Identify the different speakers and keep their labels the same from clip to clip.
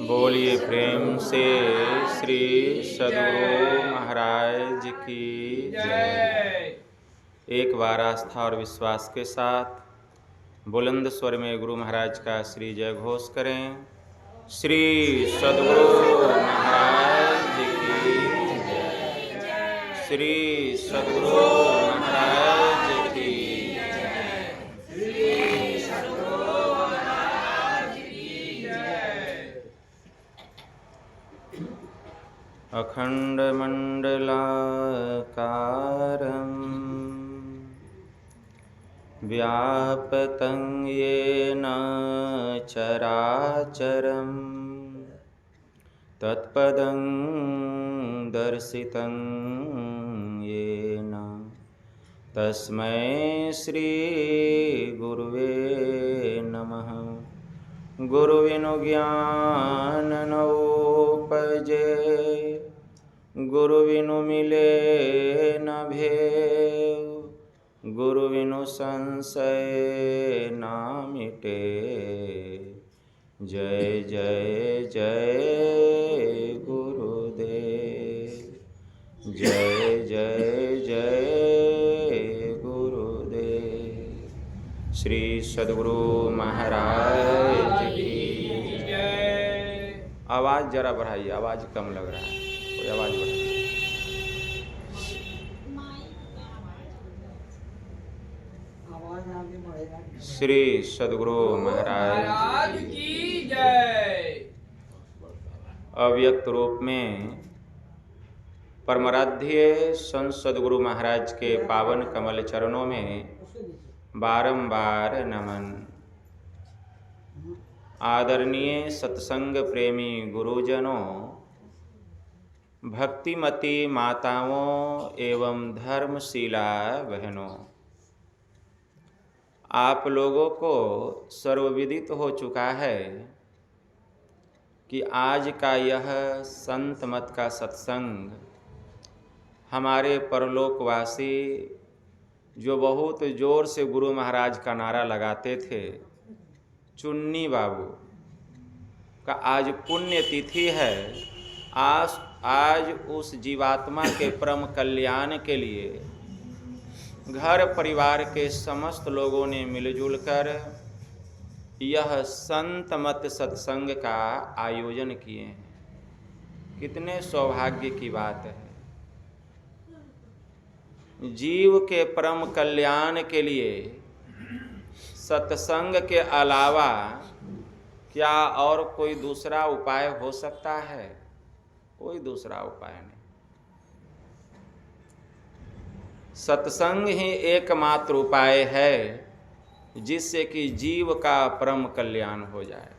Speaker 1: बोलिए प्रेम से श्री सद्गुरु महाराज की जय। एक बार आस्था और विश्वास के साथ बुलंद स्वर में गुरु महाराज का श्री जय घोष करें। श्री सद्गुरु महाराज की जय। श्री सद्गुरु महाराज की अखण्डमण्डलाकारं व्यापतं येन चराचरं तत्पदं दर्शितं येन तस्मै श्रीगुरुवे नमः। गुरुविनु ज्ञान न उपजे, गुरुविनु मिले न भेव, गुरुविनु संशय न मिटे। जय जय जय गुरुदेव, जय जय जय गुरुदेव। श्री सद्गुरु महाराज की जय। आवाज़ जरा बढ़ाइए, आवाज़ कम लग रहा है, कोई आवाज़ बढ़ाइए। श्री सद्गुरु महाराज की जय। अव्यक्त रूप में परमाराध्य संत सद्गुरु महाराज के पावन कमल चरणों में बारंबार नमन। आदरणीय सत्संग प्रेमी गुरुजनों, भक्तिमती माताओं एवं धर्मशीला बहनों, आप लोगों को सर्वविदित हो चुका है कि आज का यह संत मत का सत्संग हमारे परलोकवासी जो बहुत जोर से गुरु महाराज का नारा लगाते थे, चुन्नी बाबू का आज पुण्य तिथि है। आज उस जीवात्मा के परम कल्याण के लिए घर परिवार के समस्त लोगों ने मिलजुल कर यह संत मत सत्संग का आयोजन किए हैं। कितने सौभाग्य की बात है। जीव के परम कल्याण के लिए सत्संग के अलावा क्या और कोई दूसरा उपाय हो सकता है? कोई दूसरा उपाय नहीं। सत्संग ही एकमात्र उपाय है जिससे कि जीव का परम कल्याण हो जाए।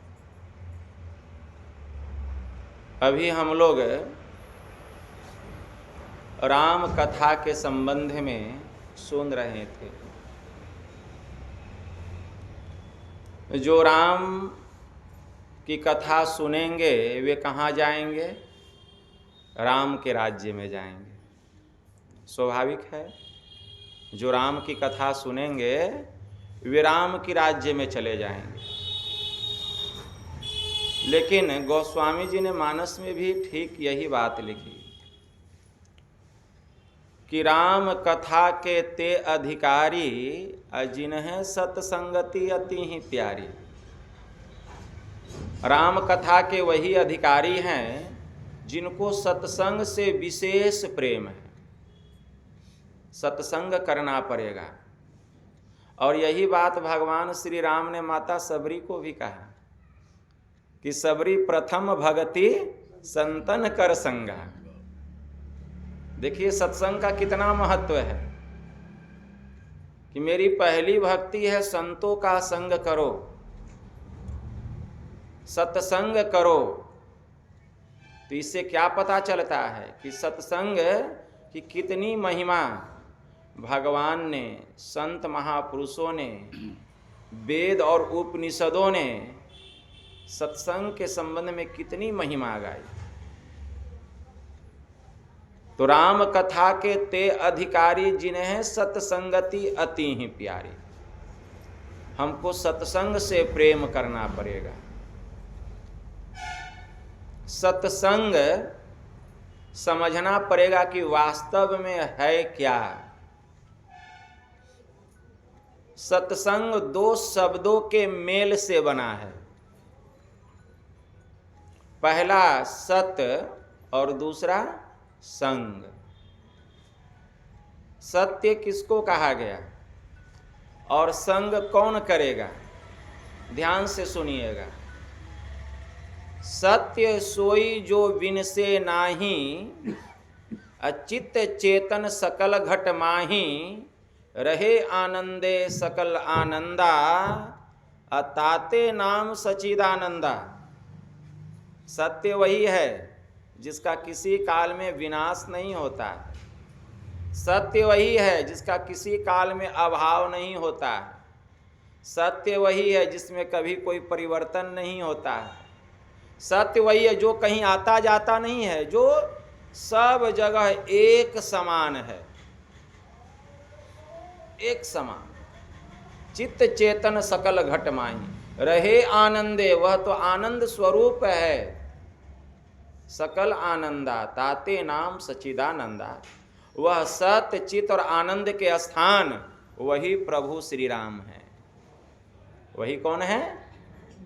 Speaker 1: अभी हम लोग राम कथा के संबंध में सुन रहे थे। जो राम की कथा सुनेंगे वे कहाँ जाएंगे? राम के राज्य में जाएंगे। स्वाभाविक है, जो राम की कथा सुनेंगे वे राम की राज्य में चले जाएंगे। लेकिन गोस्वामी जी ने मानस में भी ठीक यही बात लिखी कि राम कथा के ते अधिकारी जिन्हें सत्संगति अति ही प्यारी। राम कथा के वही अधिकारी हैं जिनको सत्संग से विशेष प्रेम है। सत्संग करना पड़ेगा। और यही बात भगवान श्री राम ने माता सबरी को भी कहा कि सबरी प्रथम भगति संतन कर संगा। देखिए सत्संग का कितना महत्व है कि मेरी पहली भक्ति है संतों का संग करो, सत्संग करो। तो इससे क्या पता चलता है कि सत्संग की कितनी महिमा भगवान ने, संत महापुरुषों ने, वेद और उपनिषदों ने सत्संग के संबंध में कितनी महिमा गाई। तो राम कथा के ते अधिकारी जिन्हें सत्संगति अति ही प्यारी। हमको सत्संग से प्रेम करना पड़ेगा। सत्संग समझना पड़ेगा कि वास्तव में है क्या। सत्संग दो शब्दों के मेल से बना है। पहला सत्य और दूसरा संग। सत्य किसको कहा गया और संग कौन करेगा? ध्यान से सुनिएगा। सत्य सोई जो विनसे नाही, अचित चेतन सकल घट माही, रहे आनंदे सकल आनंदा, अताते नाम सचिदानंदा। सत्य वही है जिसका किसी काल में विनाश नहीं होता। सत्य वही है जिसका किसी काल में अभाव नहीं होता। सत्य वही है जिसमें कभी कोई परिवर्तन नहीं होता। सत्य वही है जो कहीं आता जाता नहीं है, जो सब जगह एक समान है, एक समान। चित्त चेतन सकल घट माही, रहे आनंदे, वह तो आनंद स्वरूप है। सकल आनंदा, ताते नाम सचिदानंदा। वह सत्य चित्त और आनंद के स्थान वही प्रभु श्री राम है। वही कौन है?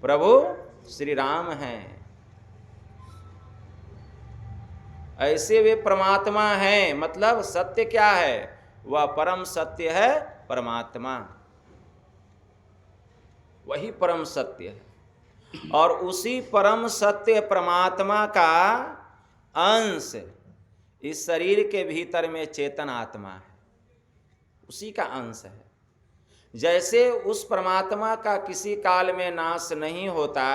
Speaker 1: प्रभु श्री राम हैं। ऐसे वे परमात्मा हैं। मतलब सत्य क्या है? वह परम सत्य है, परमात्मा। वही परम सत्य है। और उसी परम सत्य परमात्मा का अंश इस शरीर के भीतर में चेतन आत्मा है, उसी का अंश है। जैसे उस परमात्मा का किसी काल में नाश नहीं होता,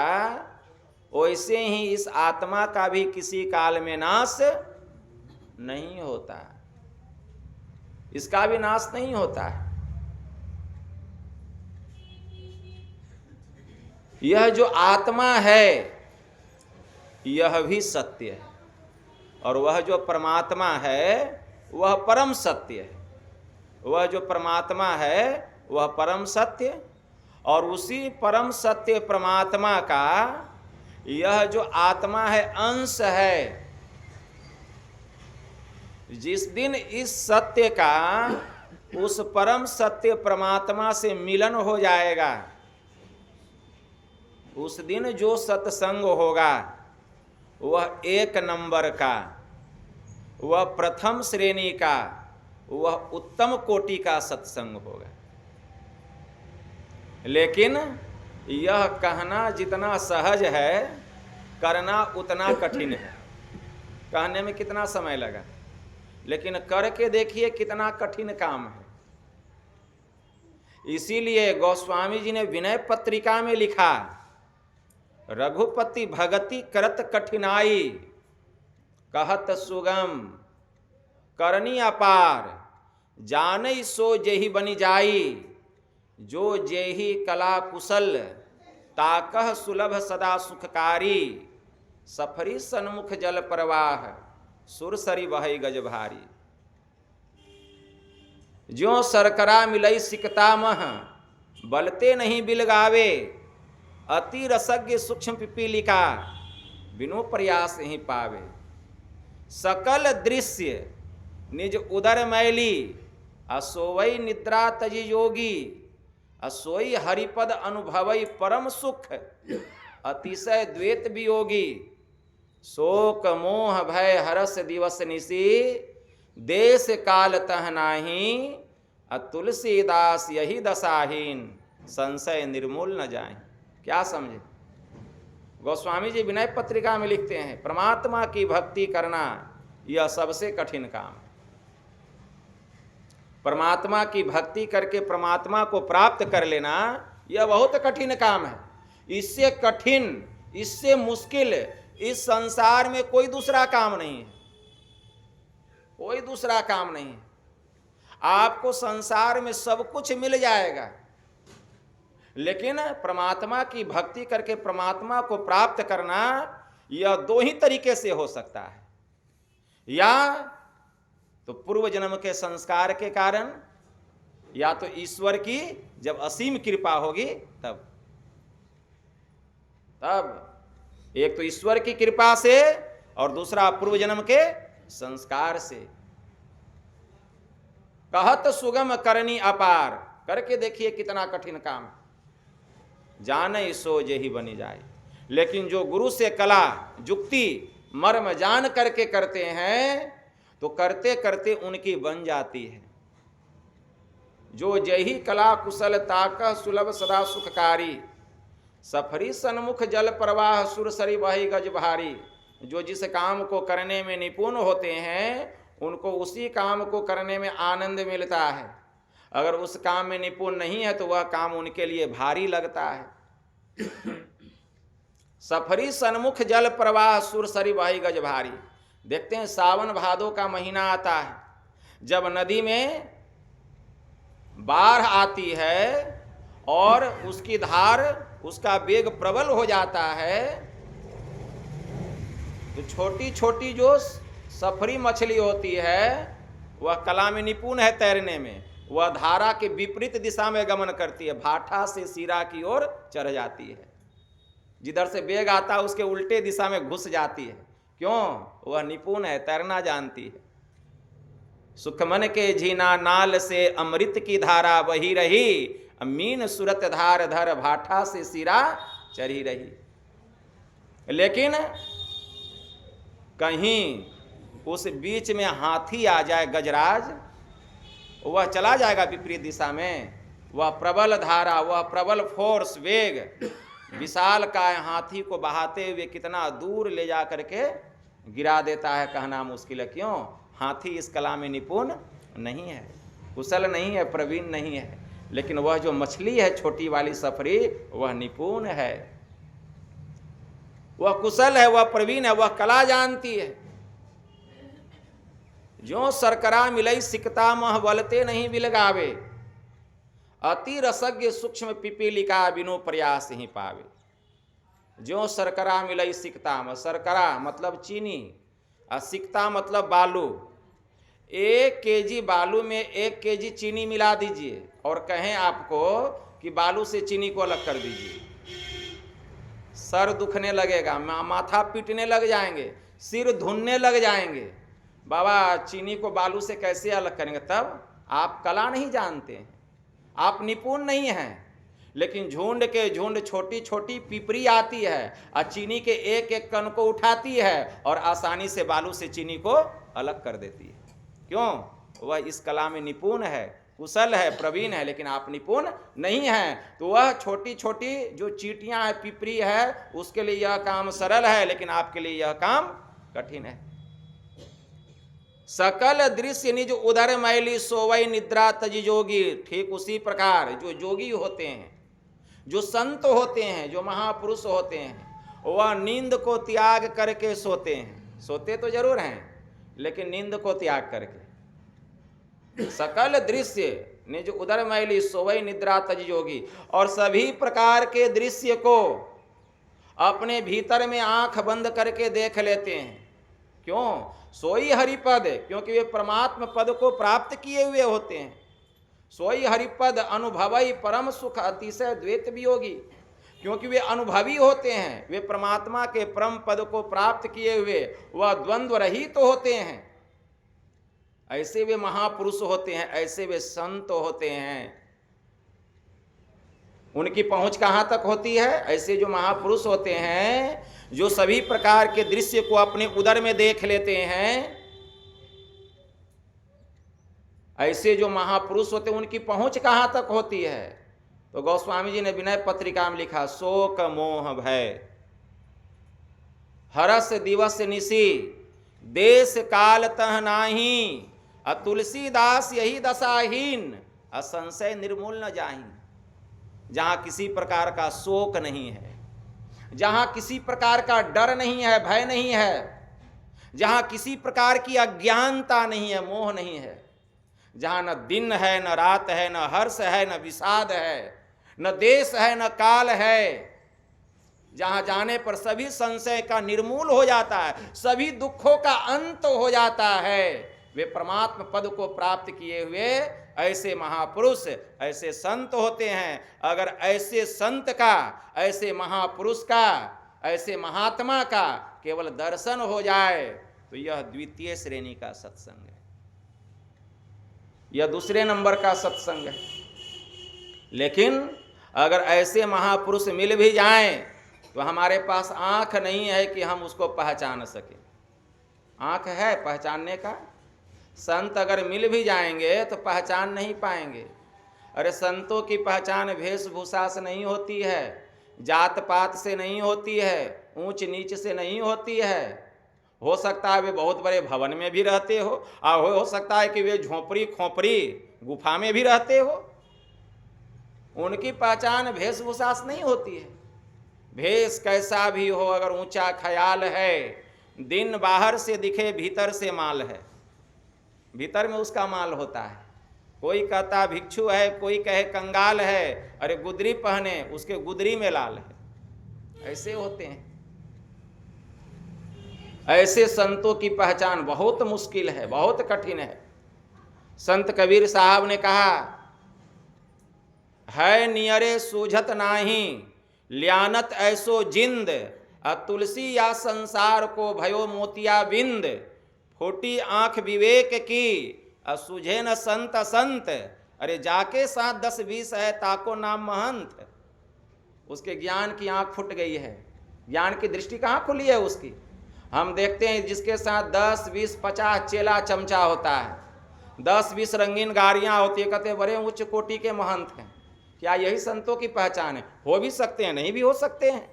Speaker 1: वैसे ही इस आत्मा का भी किसी काल में नाश नहीं होता। इसका भी नाश नहीं होता है। यह जो आत्मा है यह भी सत्य है, और वह जो परमात्मा है वह परम सत्य है। वह जो परमात्मा है वह परम सत्य, और उसी परम सत्य परमात्मा का यह जो आत्मा है अंश है। जिस दिन इस सत्य का उस परम सत्य परमात्मा से मिलन हो जाएगा, उस दिन जो सत्संग होगा वह एक नंबर का, वह प्रथम श्रेणी का, वह उत्तम कोटि का सत्संग होगा। लेकिन यह कहना जितना सहज है, करना उतना कठिन है। कहने में कितना समय लगा, लेकिन करके देखिए कितना कठिन काम है। इसीलिए गोस्वामी जी ने विनय पत्रिका में लिखा, रघुपति भगति करत कठिनाई, कहत सुगम करनी अपार, जानई सो जेहि बनि जाई, जो जेहि कला कुशल, ताकह सुलभ सदा सुखकारी, सफरी सन्मुख जल प्रवाह, सुरसरी बहई गज भारी। ज्यों सरकरा मिलई सिकता मह, बलते नहीं बिलगावे, अति रसज्ञ सूक्ष्म पिपीलिका, बिनु प्रयास ही पावे। सकल दृश्य निज उदर मैली, असोवई निद्रा तजी योगी, असोई हरिपद अनुभवई परम सुख, अतिशय द्वैत वियोगी। शोक मोह भय हरस दिवस निसी, देश काल तह नाही, तुलसीदास यही दशाहीन, संशय निर्मूल न जाए। क्या समझे? गोस्वामी जी विनय पत्रिका में लिखते हैं, परमात्मा की भक्ति करना यह सबसे कठिन काम है। परमात्मा की भक्ति करके परमात्मा को प्राप्त कर लेना यह बहुत कठिन काम है। इससे कठिन, इससे मुश्किल इस संसार में कोई दूसरा काम नहीं है। कोई दूसरा काम नहीं है। आपको संसार में सब कुछ मिल जाएगा, लेकिन परमात्मा की भक्ति करके परमात्मा को प्राप्त करना यह दो ही तरीके से हो सकता है। या तो पूर्व जन्म के संस्कार के कारण, या तो ईश्वर की जब असीम कृपा होगी तब एक तो ईश्वर की कृपा से और दूसरा पूर्व जन्म के संस्कार से। कहत सुगम करनी अपार, करके देखिए कितना कठिन काम, जाने सो जेहि बनी जाए। लेकिन जो गुरु से कला जुक्ति मर्म जान करके करते हैं तो करते करते उनकी बन जाती है। जो जही कला कुशल ताकह सुलभ सदा सुखकारी, सफरी सन्मुख जल प्रवाह सुरसरी बही गज भारी। जो जिस काम को करने में निपुण होते हैं उनको उसी काम को करने में आनंद मिलता है। अगर उस काम में निपुण नहीं है तो वह काम उनके लिए भारी लगता है। सफरी सन्मुख जल प्रवाह सुरसरी बही गज भारी। देखते हैं सावन भादो का महीना आता है, जब नदी में बाढ़ आती है और उसकी धार उसका वेग प्रबल हो जाता है, तो छोटी छोटी जो सफरी मछली होती है वह कला में निपुण है तैरने में, वह धारा के विपरीत दिशा में गमन करती है, भाठा से सिरा की ओर चढ़ जाती है। जिधर से वेग आता है उसके उल्टे दिशा में घुस जाती है। क्यों? वह निपुण है, तैरना जानती है। सुखमन के झीना नाल से अमृत की धारा बही रही, मीन सुरत धार धर भाठा से सिरा चढ़ी रही। लेकिन कहीं उस बीच में हाथी आ जाए गजराज, वह चला जाएगा विपरीत दिशा में। वह प्रबल धारा, वह प्रबल फोर्स, वेग विशाल का हाथी को बहाते हुए कितना दूर ले जा करके गिरा देता है, कहना मुश्किल है। क्यों? हाथी इस कला में निपुण नहीं है, कुशल नहीं है, प्रवीण नहीं है। लेकिन वह जो मछली है छोटी वाली सफरी, वह निपुण है, वह कुशल है, वह प्रवीण है, वह कला जानती है। जो सरकरा मिलई सिकता मह बलते नहीं बिलगावे, अति रसज्ञ सूक्ष्म पिपीलिका बिनु प्रयास ही पावे। जो सरकरा मिलई सिकता में, सरकरा मतलब चीनी और सिकता मतलब बालू। 1 केजी बालू में 1 केजी चीनी मिला दीजिए और कहें आपको कि बालू से चीनी को अलग कर दीजिए, सर दुखने लगेगा, माथा पीटने लग जाएंगे, सिर धुनने लग जाएंगे। बाबा चीनी को बालू से कैसे अलग करेंगे? तब आप कला नहीं जानते हैं, आप निपुण नहीं हैं। लेकिन झुंड के झुंड छोटी छोटी पिपरी आती है और चीनी के एक एक कण को उठाती है और आसानी से बालू से चीनी को अलग कर देती है। क्यों? वह इस कला में निपुण है, कुशल है, प्रवीण है। लेकिन आप निपुण नहीं हैं, तो वह छोटी छोटी जो चींटियां है, पिपरी है, उसके लिए यह काम सरल है, लेकिन आपके लिए यह काम कठिन है। सकल दृश्य निज उदर मैली सोवई निद्रा तज जोगी। ठीक उसी प्रकार जो जोगी होते हैं, जो संत होते हैं, जो महापुरुष होते हैं, वह नींद को त्याग करके सोते हैं। सोते तो जरूर हैं, लेकिन नींद को त्याग करके। सकल दृश्य निज उदर मैली सोवई निद्रा तज जोगी। और सभी प्रकार के दृश्य को अपने भीतर में आंख बंद करके देख लेते हैं। क्यों? सोई हरिपद, क्योंकि वे परमात्म पद को प्राप्त किए हुए होते हैं। सोई हरिपद अनुभवई परम सुख अतिशय द्वैत वियोगी, क्योंकि वे अनुभवी होते हैं, वे परमात्मा के परम पद को प्राप्त किए हुए वह द्वंद्व रहित तो होते हैं। ऐसे वे महापुरुष होते हैं, ऐसे वे संत होते हैं। उनकी पहुंच कहाँ तक होती है? ऐसे जो महापुरुष होते हैं, जो सभी प्रकार के दृश्य को अपने उदर में देख लेते हैं, ऐसे जो महापुरुष होते हैं, उनकी पहुंच कहाँ तक होती है? तो गोस्वामी जी ने विनय पत्रिका में लिखा, शोक मोह भय हरस दिवस निशी, देश काल तह नाही, तुलसीदास यही दशाहीन, असंशय निर्मूल न जाहीन। जहां किसी प्रकार का शोक नहीं है, जहां किसी प्रकार का डर नहीं है, भय नहीं है, जहां किसी प्रकार की अज्ञानता नहीं है, मोह नहीं है, जहां न दिन है, न रात है, न हर्ष है, न विषाद है, न देश है, न काल है, जहां जाने पर सभी संशय का निर्मूल हो जाता है, सभी दुखों का अंत हो जाता है, वे परमात्मा पद को प्राप्त किए हुए ऐसे महापुरुष, ऐसे संत होते हैं। अगर ऐसे संत का, ऐसे महापुरुष का, ऐसे महात्मा का केवल दर्शन हो जाए तो यह द्वितीय श्रेणी का सत्संग है, यह दूसरे नंबर का सत्संग है। लेकिन अगर ऐसे महापुरुष मिल भी जाएं तो हमारे पास आंख नहीं है कि हम उसको पहचान सकें। आंख है पहचानने का? संत अगर मिल भी जाएंगे तो पहचान नहीं पाएंगे। अरे संतों की पहचान वेशभूषा से नहीं होती है, जात पात से नहीं होती है, ऊंच नीच से नहीं होती है। हो सकता है वे बहुत बड़े भवन में भी रहते हो, और हो सकता है कि वे झोपड़ी खोपड़ी गुफा में भी रहते हो। उनकी पहचान वेशभूषा से नहीं होती है। भेष कैसा भी हो, अगर ऊंचा ख्याल है, दिन बाहर से दिखे भीतर से माल है, भीतर में उसका माल होता है। कोई कहता भिक्षु है, कोई कहे कंगाल है, अरे गुदरी पहने उसके गुदरी में लाल है। ऐसे होते हैं। ऐसे संतों की पहचान बहुत मुश्किल है, बहुत कठिन है। संत कबीर साहब ने कहा, है नियरे सूझत नाही ल्यानत ऐसो जिंद, तुलसी या संसार को भयो मोतिया बिंद, फूटी आंख विवेक की सुझे न संत संत, अरे जाके साथ 10-20 है ताको नाम महंत। उसके ज्ञान की आंख फूट गई है, ज्ञान की दृष्टि कहाँ खुली है उसकी। हम देखते हैं जिसके साथ 10, 20, 50 चेला चमचा होता है, 10, 20 रंगीन गाड़ियाँ होती है, कहते बड़े उच्च कोटि के महंत हैं। क्या यही संतों की पहचान है? हो भी सकते हैं, नहीं भी हो सकते हैं।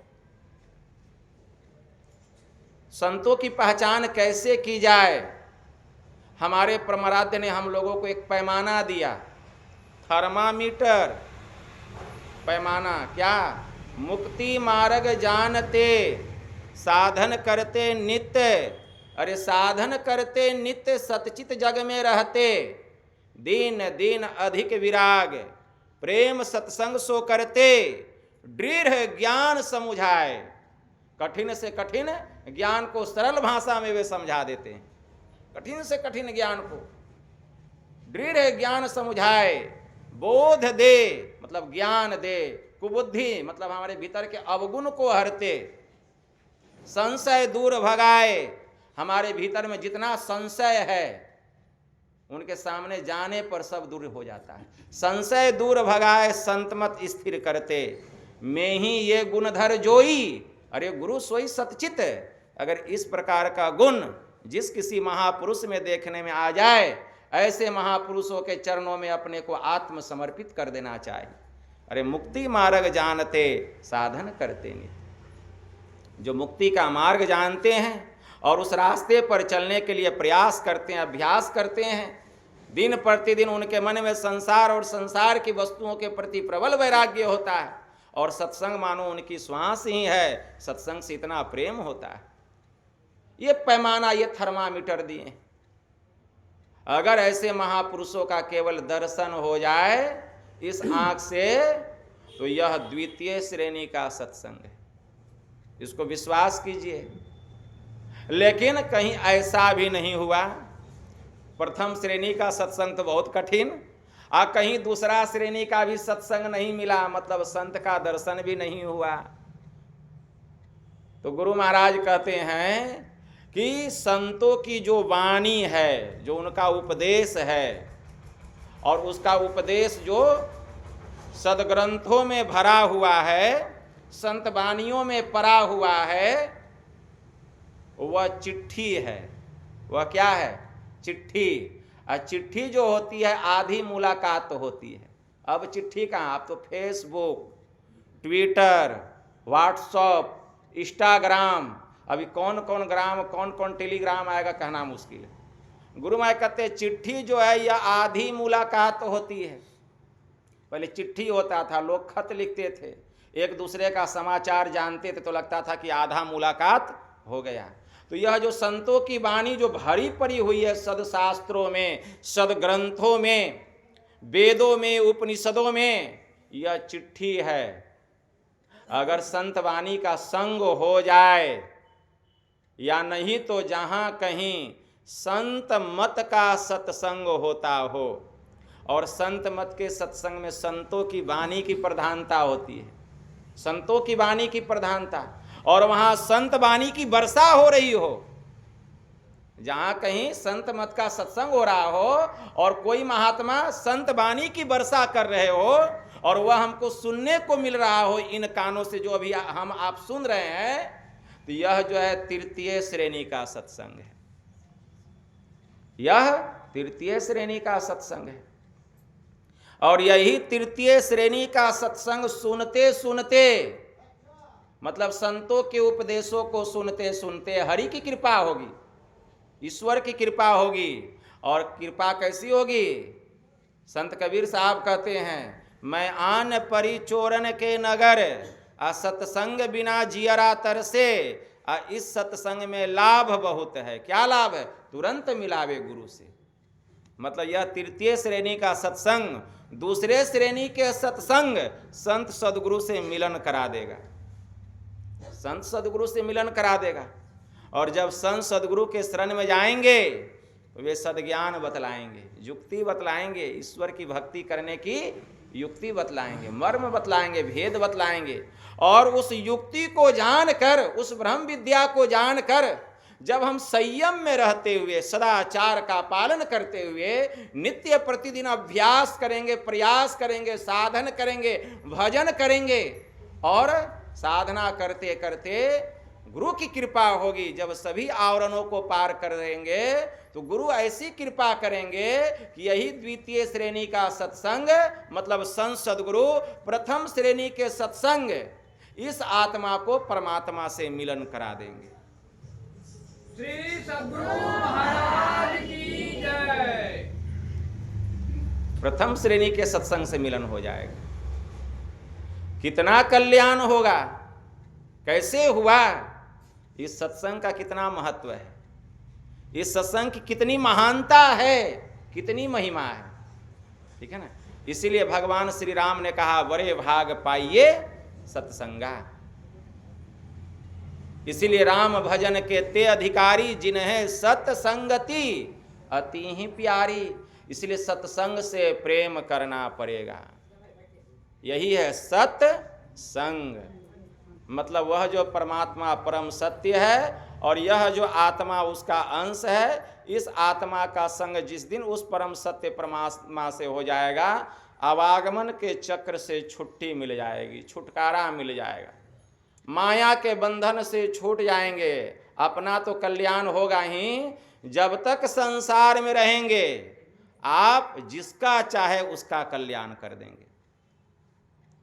Speaker 1: संतों की पहचान कैसे की जाए? हमारे परमाराध्य ने हम लोगों को एक पैमाना दिया, थर्मामीटर पैमाना। क्या? मुक्ति मार्ग जानते साधन करते नित्य, अरे साधन करते नित्य सतचित जग में रहते, दिन दिन अधिक विराग प्रेम सत्संग सो करते, दृढ़ ज्ञान समुझाए। कठिन से कठिन ज्ञान को सरल भाषा में वे समझा देते हैं, कठिन से कठिन ज्ञान को दृढ़ ज्ञान समुझाए। बोध दे मतलब ज्ञान दे, कुबुद्धि मतलब हमारे भीतर के अवगुण को हरते, संशय दूर भगाए। हमारे भीतर में जितना संशय है उनके सामने जाने पर सब दूर हो जाता है। संशय दूर भगाए संतमत स्थिर करते, मैं ही ये गुणधर जोई, अरे गुरु सोई सतचित। अगर इस प्रकार का गुण जिस किसी महापुरुष में देखने में आ जाए, ऐसे महापुरुषों के चरणों में अपने को आत्मसमर्पित कर देना चाहिए। अरे मुक्ति मार्ग जानते साधन करते नित्य। जो मुक्ति का मार्ग जानते हैं और उस रास्ते पर चलने के लिए प्रयास करते हैं, अभ्यास करते हैं, दिन प्रतिदिन उनके मन में संसार और संसार की वस्तुओं के प्रति प्रबल वैराग्य होता है, और सत्संग मानो उनकी श्वास ही है, सत्संग से इतना प्रेम होता है। ये पैमाना, ये थर्मामीटर दिए। अगर ऐसे महापुरुषों का केवल दर्शन हो जाए इस आंख से, तो यह द्वितीय श्रेणी का सत्संग है, इसको विश्वास कीजिए। लेकिन कहीं ऐसा भी नहीं हुआ, प्रथम श्रेणी का सत्संग तो बहुत कठिन, कहीं दूसरा श्रेणी का भी सत्संग नहीं मिला, मतलब संत का दर्शन भी नहीं हुआ। तो गुरु महाराज कहते हैं कि संतों की जो वाणी है, जो उनका उपदेश है, और उसका उपदेश जो सदग्रंथों में भरा हुआ है, संत वाणियों में परा हुआ है, वह चिट्ठी है। वह क्या है? चिट्ठी। और चिट्ठी जो होती है आधी मुलाकात तो होती है। अब चिट्ठी कहाँ, अब तो फेसबुक, ट्विटर, व्हाट्सएप, इंस्टाग्राम, अभी कौन कौन ग्राम, कौन कौन टेलीग्राम आएगा कहना मुश्किल है। गुरु महाराज कहते हैं चिट्ठी जो है यह आधी मुलाकात तो होती है। पहले चिट्ठी होता था, लोग खत लिखते थे, एक दूसरे का समाचार जानते थे, तो लगता था कि आधा मुलाकात हो गया। तो यह जो संतों की वाणी जो भरी पड़ी हुई है सदशास्त्रों में, सदग्रंथों में, वेदों में, उपनिषदों में, यह चिट्ठी है। अगर संत वाणी का संग हो जाए, या नहीं तो जहाँ कहीं संत मत का सत्संग होता हो। और संत मत के सत्संग में संतों की वाणी की प्रधानता होती है, संतों की वाणी की प्रधानता, और वहां संत वाणी की वर्षा हो रही हो। जहां कहीं संत मत का सत्संग हो रहा हो और कोई महात्मा संत वाणी की वर्षा कर रहे हो और वह हमको सुनने को मिल रहा हो इन कानों से, जो अभी हम आप सुन रहे हैं, तो यह जो है तृतीय श्रेणी का सत्संग है। यह तृतीय श्रेणी का सत्संग है। और यही तृतीय श्रेणी का सत्संग सुनते सुनते, मतलब संतों के उपदेशों को सुनते सुनते हरि की कृपा होगी, ईश्वर की कृपा होगी। और कृपा कैसी होगी? संत कबीर साहब कहते हैं, मैं आन परी चोरन के नगर, सत्संग बिना जियरा तरसे, इस सत्संग में लाभ बहुत है। क्या लाभ है? तुरंत मिलावे गुरु से। मतलब यह तृतीय श्रेणी का सत्संग दूसरे श्रेणी के सत्संग संत सदगुरु से मिलन करा देगा, संत सदगुरु से मिलन करा देगा। और जब संत सदगुरु के शरण में जाएंगे तो वे सद्ज्ञान बतलाएंगे, युक्ति बतलाएंगे, ईश्वर की भक्ति करने की युक्ति बतलाएंगे, मर्म बतलाएंगे, भेद बतलाएंगे। और उस युक्ति को जानकर, उस ब्रह्म विद्या को जानकर, जब हम संयम में रहते हुए, सदाचार का पालन करते हुए नित्य प्रतिदिन अभ्यास करेंगे, प्रयास करेंगे, साधन करेंगे, भजन करेंगे, और साधना करते करते गुरु की कृपा होगी। जब सभी आवरणों को पार कर देंगे तो गुरु ऐसी कृपा करेंगे कि यही द्वितीय श्रेणी का सत्संग, मतलब संत सदगुरु प्रथम श्रेणी के सत्संग, इस आत्मा को परमात्मा से मिलन करा देंगे।
Speaker 2: श्री सद्गुरु महाराज की जय।
Speaker 1: प्रथम श्रेणी के सत्संग से मिलन हो जाएगा। कितना कल्याण होगा, कैसे हुआ, इस सत्संग का कितना महत्व है, इस सत्संग की कितनी महानता है, कितनी महिमा है, ठीक है ना। इसीलिए भगवान श्री राम ने कहा, बड़े भाग पाइए सत्संगा। इसीलिए राम भजन के ते अधिकारी, जिन्हें सत्संगति अति ही प्यारी। इसलिए सत्संग से प्रेम करना पड़ेगा। यही है सत्संग, मतलब वह जो परमात्मा परम सत्य है और यह जो आत्मा उसका अंश है। इस आत्मा का संग जिस दिन उस परम सत्य परमात्मा से हो जाएगा, आवागमन के चक्र से छुट्टी मिल जाएगी, छुटकारा मिल जाएगा, माया के बंधन से छूट जाएंगे। अपना तो कल्याण होगा ही, जब तक संसार में रहेंगे आप जिसका चाहे उसका कल्याण कर देंगे।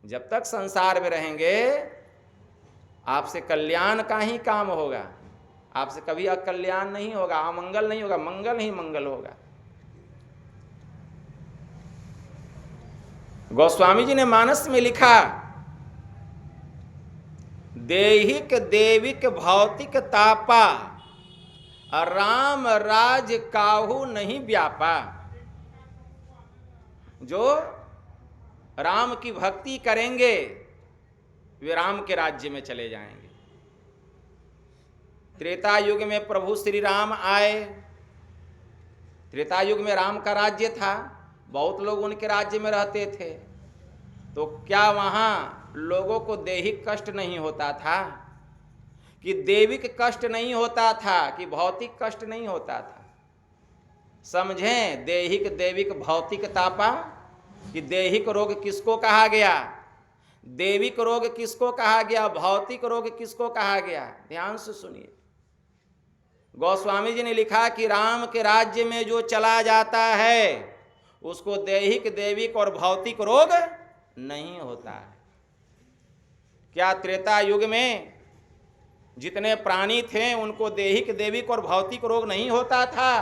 Speaker 1: जब तक संसार में रहेंगे आपसे कल्याण का ही काम होगा, आपसे कभी अकल्याण नहीं होगा, अमंगल नहीं होगा, मंगल ही मंगल होगा। गोस्वामी जी ने मानस में लिखा, देहिक देविक भौतिक तापा, राम राज काहू नहीं व्यापा। जो राम की भक्ति करेंगे वे राम के राज्य में चले जाएंगे। त्रेता युग में प्रभु श्री राम आए, त्रेता युग में राम का राज्य था, बहुत लोग उनके राज्य में रहते थे। तो क्या वहाँ लोगों को दैहिक कष्ट नहीं होता था, कि देविक कष्ट नहीं होता था, कि भौतिक कष्ट नहीं होता था? समझें, दैहिक देविक भौतिक तापा, कि दैहिक रोग किसको कहा गया, देविक रोग किसको कहा गया, भौतिक रोग किसको कहा गया? ध्यान से सुनिए। गोस्वामी जी ने लिखा कि राम के राज्य में जो चला जाता है उसको दैहिक देविक और भौतिक रोग नहीं होता है। क्या त्रेता युग में जितने प्राणी थे उनको दैहिक देविक और भौतिक रोग नहीं होता था?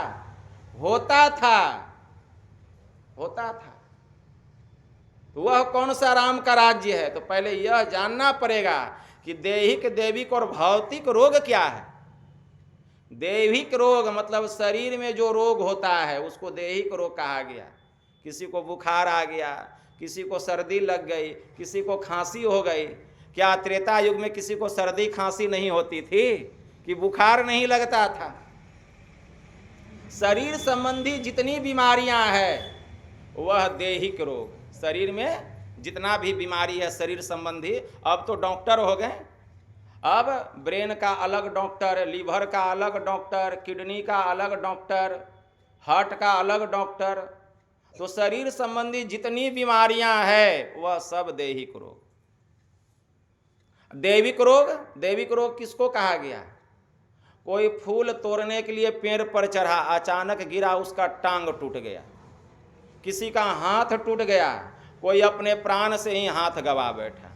Speaker 1: होता था, होता था। तो वह कौन सा राम का राज्य है? तो पहले यह जानना पड़ेगा कि दैहिक देविक और भौतिक रोग क्या है। दैहिक रोग मतलब शरीर में जो रोग होता है उसको दैहिक रोग कहा गया। किसी को बुखार आ गया, किसी को सर्दी लग गई, किसी को खांसी हो गई। क्या त्रेता युग में किसी को सर्दी खांसी नहीं होती थी, कि बुखार नहीं लगता था? शरीर संबंधी जितनी बीमारियां हैं वह दैहिक रोग। शरीर में जितना भी बीमारी है शरीर संबंधी, अब तो डॉक्टर हो गए, अब ब्रेन का अलग डॉक्टर, लीवर का अलग डॉक्टर, किडनी का अलग डॉक्टर, हार्ट का अलग डॉक्टर। तो शरीर संबंधी जितनी बीमारियां हैं वह सब दैहिक रोग। दैविक रोग किसको कहा गया? कोई फूल तोड़ने के लिए पेड़ पर चढ़ा, अचानक गिरा, उसका टांग टूट गया, किसी का हाथ टूट गया, कोई अपने प्राण से ही हाथ गवा बैठा,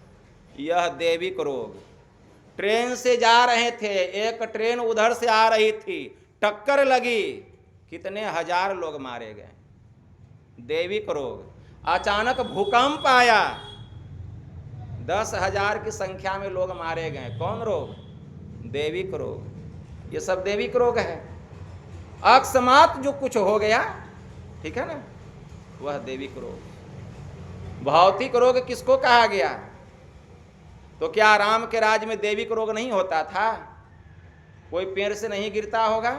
Speaker 1: यह दैविक रोग। ट्रेन से जा रहे थे, एक ट्रेन उधर से आ रही थी, टक्कर लगी, कितने हजार लोग मारे गए, दैविक रोग। अचानक भूकंप आया, 10,000 की संख्या में लोग मारे गए, कौन रोग? दैविक रोग। ये सब दैविक रोग है। अकस्मात जो कुछ हो गया, ठीक है ना, वह दैविक रोग। भौतिक रोग किसको कहा गया? तो क्या राम के राज्य में दैविक रोग नहीं होता था? कोई पेड़ से नहीं गिरता होगा,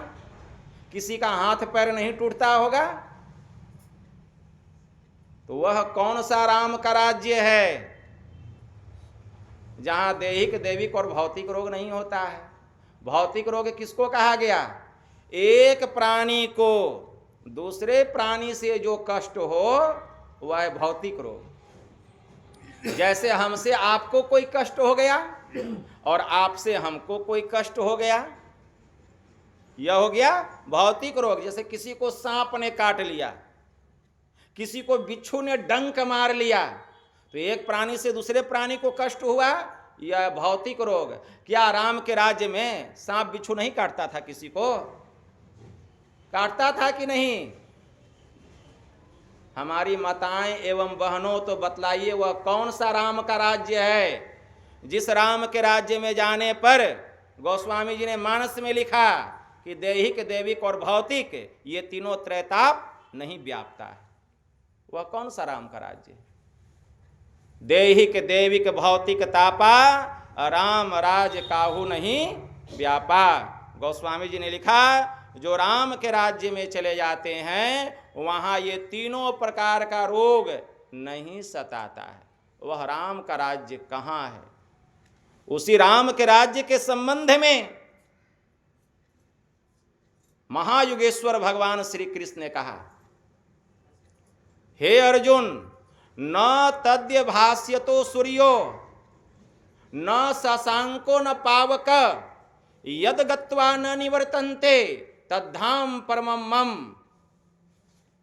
Speaker 1: किसी का हाथ पैर नहीं टूटता होगा? तो वह कौन सा राम का राज्य है जहां दैविक और भौतिक रोग नहीं होता है? भौतिक रोग किसको कहा गया? एक प्राणी को दूसरे प्राणी से जो कष्ट हो वह है भौतिक रोग। जैसे हमसे आपको कोई कष्ट हो गया और आपसे हमको कोई कष्ट हो गया, यह हो गया भौतिक रोग। जैसे किसी को सांप ने काट लिया, किसी को बिच्छू ने डंक मार लिया, तो एक प्राणी से दूसरे प्राणी को कष्ट हुआ, यह भौतिक रोग। क्या राम के राज्य में सांप बिच्छू नहीं काटता था? किसी को काटता था कि नहीं? हमारी माताएं एवं बहनों तो बतलाइए, वह कौन सा राम का राज्य है जिस राम के राज्य में जाने पर गोस्वामी जी ने मानस में लिखा कि दैहिक, दैविक और भौतिक ये तीनों त्रैताप नहीं व्यापता है? वह कौन सा राम का राज्य? दैहिक, दैविक, भौतिक तापा, राम राज काहू नहीं व्यापा। गोस्वामी जी ने लिखा, जो राम के राज्य में चले जाते हैं वहां ये तीनों प्रकार का रोग नहीं सताता है। वह राम का राज्य कहां है? उसी राम के राज्य के संबंध में महायुगेश्वर भगवान श्री कृष्ण ने कहा, हे अर्जुन, न तद्य भास्यतो सूर्यो न शशांको न पावक यद गत्वा न निवर्तन्ते तद्धाम परमं मम।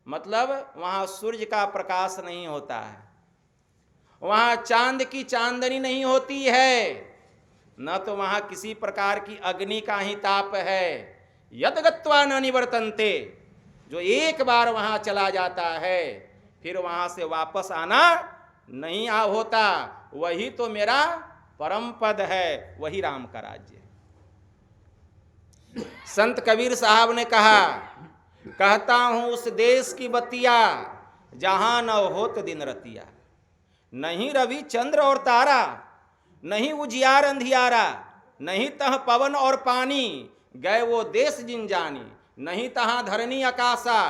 Speaker 1: मतलब वहां सूर्य का प्रकाश नहीं होता है, वहां चांद की चांदनी नहीं होती है, न तो वहां किसी प्रकार की अग्नि का ही ताप है। यद गत्वा न निवर्तन्ते, जो एक बार वहां चला जाता है फिर वहां से वापस आना नहीं होता, वही तो मेरा परम पद है, वही राम का राज्य है। संत कबीर साहब ने कहा, कहता हूं उस देश की बतिया जहां न होत दिन रतिया, नहीं रवि चंद्र और तारा, नहीं उजियार अंधियारा, नहीं तह पवन और पानी, गए वो देश जिन जानी, नहीं तहां धरनी आकाशा,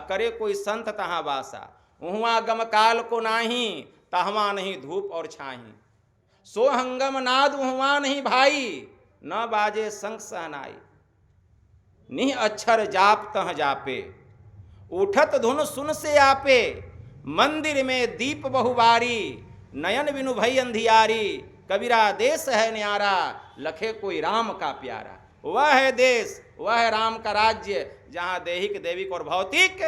Speaker 1: करे कोई संत तहां वासा, उहुआ गम काल को नाही, तहवा नहीं धूप और छाही, सो हंगम नाद उहुआ नहीं भाई, न बाजे संग सहनाई, निह अक्षर जाप तह जापे, उठत धुन सुन से आपे, मंदिर में दीप बहुबारी, नयन बिनु भई अंधियारी, कबीरा देश है न्यारा, लखे कोई राम का प्यारा। वह है देश, वह है राम का राज्य जहां दैहिक, दैविक और भौतिक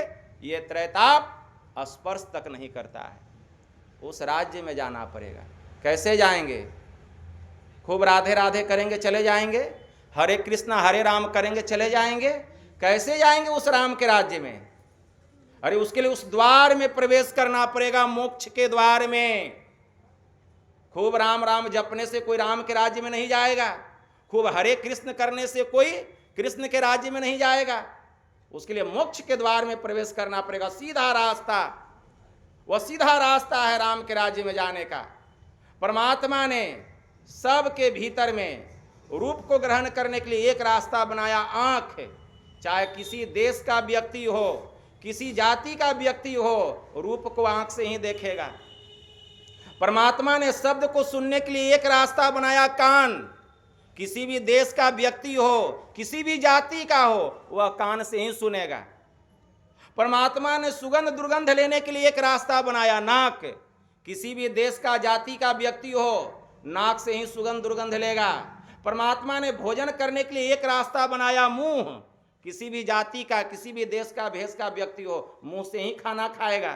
Speaker 1: ये त्रैताप स्पर्श तक नहीं करता है। उस राज्य में जाना पड़ेगा। कैसे जाएंगे? खूब राधे राधे करेंगे चले जाएंगे, हरे कृष्ण हरे राम करेंगे चले जाएंगे? कैसे जाएंगे उस राम के राज्य में? अरे उसके लिए उस द्वार में प्रवेश करना पड़ेगा, मोक्ष के द्वार में। खूब राम राम जपने से कोई राम के राज्य में नहीं जाएगा, खूब हरे कृष्ण करने से कोई कृष्ण के राज्य में नहीं जाएगा। उसके लिए मोक्ष के द्वार में प्रवेश करना पड़ेगा, सीधा रास्ता, वह सीधा रास्ता है राम के राज्य में जाने का। परमात्मा ने सबके भीतर में रूप को ग्रहण करने के लिए एक रास्ता बनाया, आंख। चाहे किसी देश का व्यक्ति हो, किसी जाति का व्यक्ति हो, रूप को आंख से ही देखेगा। परमात्मा ने शब्द को सुनने के लिए एक रास्ता बनाया, कान। किसी भी देश का व्यक्ति हो, किसी भी जाति का हो, वह कान से ही सुनेगा। परमात्मा ने सुगंध दुर्गंध लेने के लिए एक रास्ता बनाया, नाक। किसी भी देश का जाति का व्यक्ति हो, नाक से ही सुगंध दुर्गंध लेगा। परमात्मा ने भोजन करने के लिए एक रास्ता बनाया, मुंह। किसी भी जाति का, किसी भी देश का, भेष का व्यक्ति हो, मुंह से ही खाना खाएगा।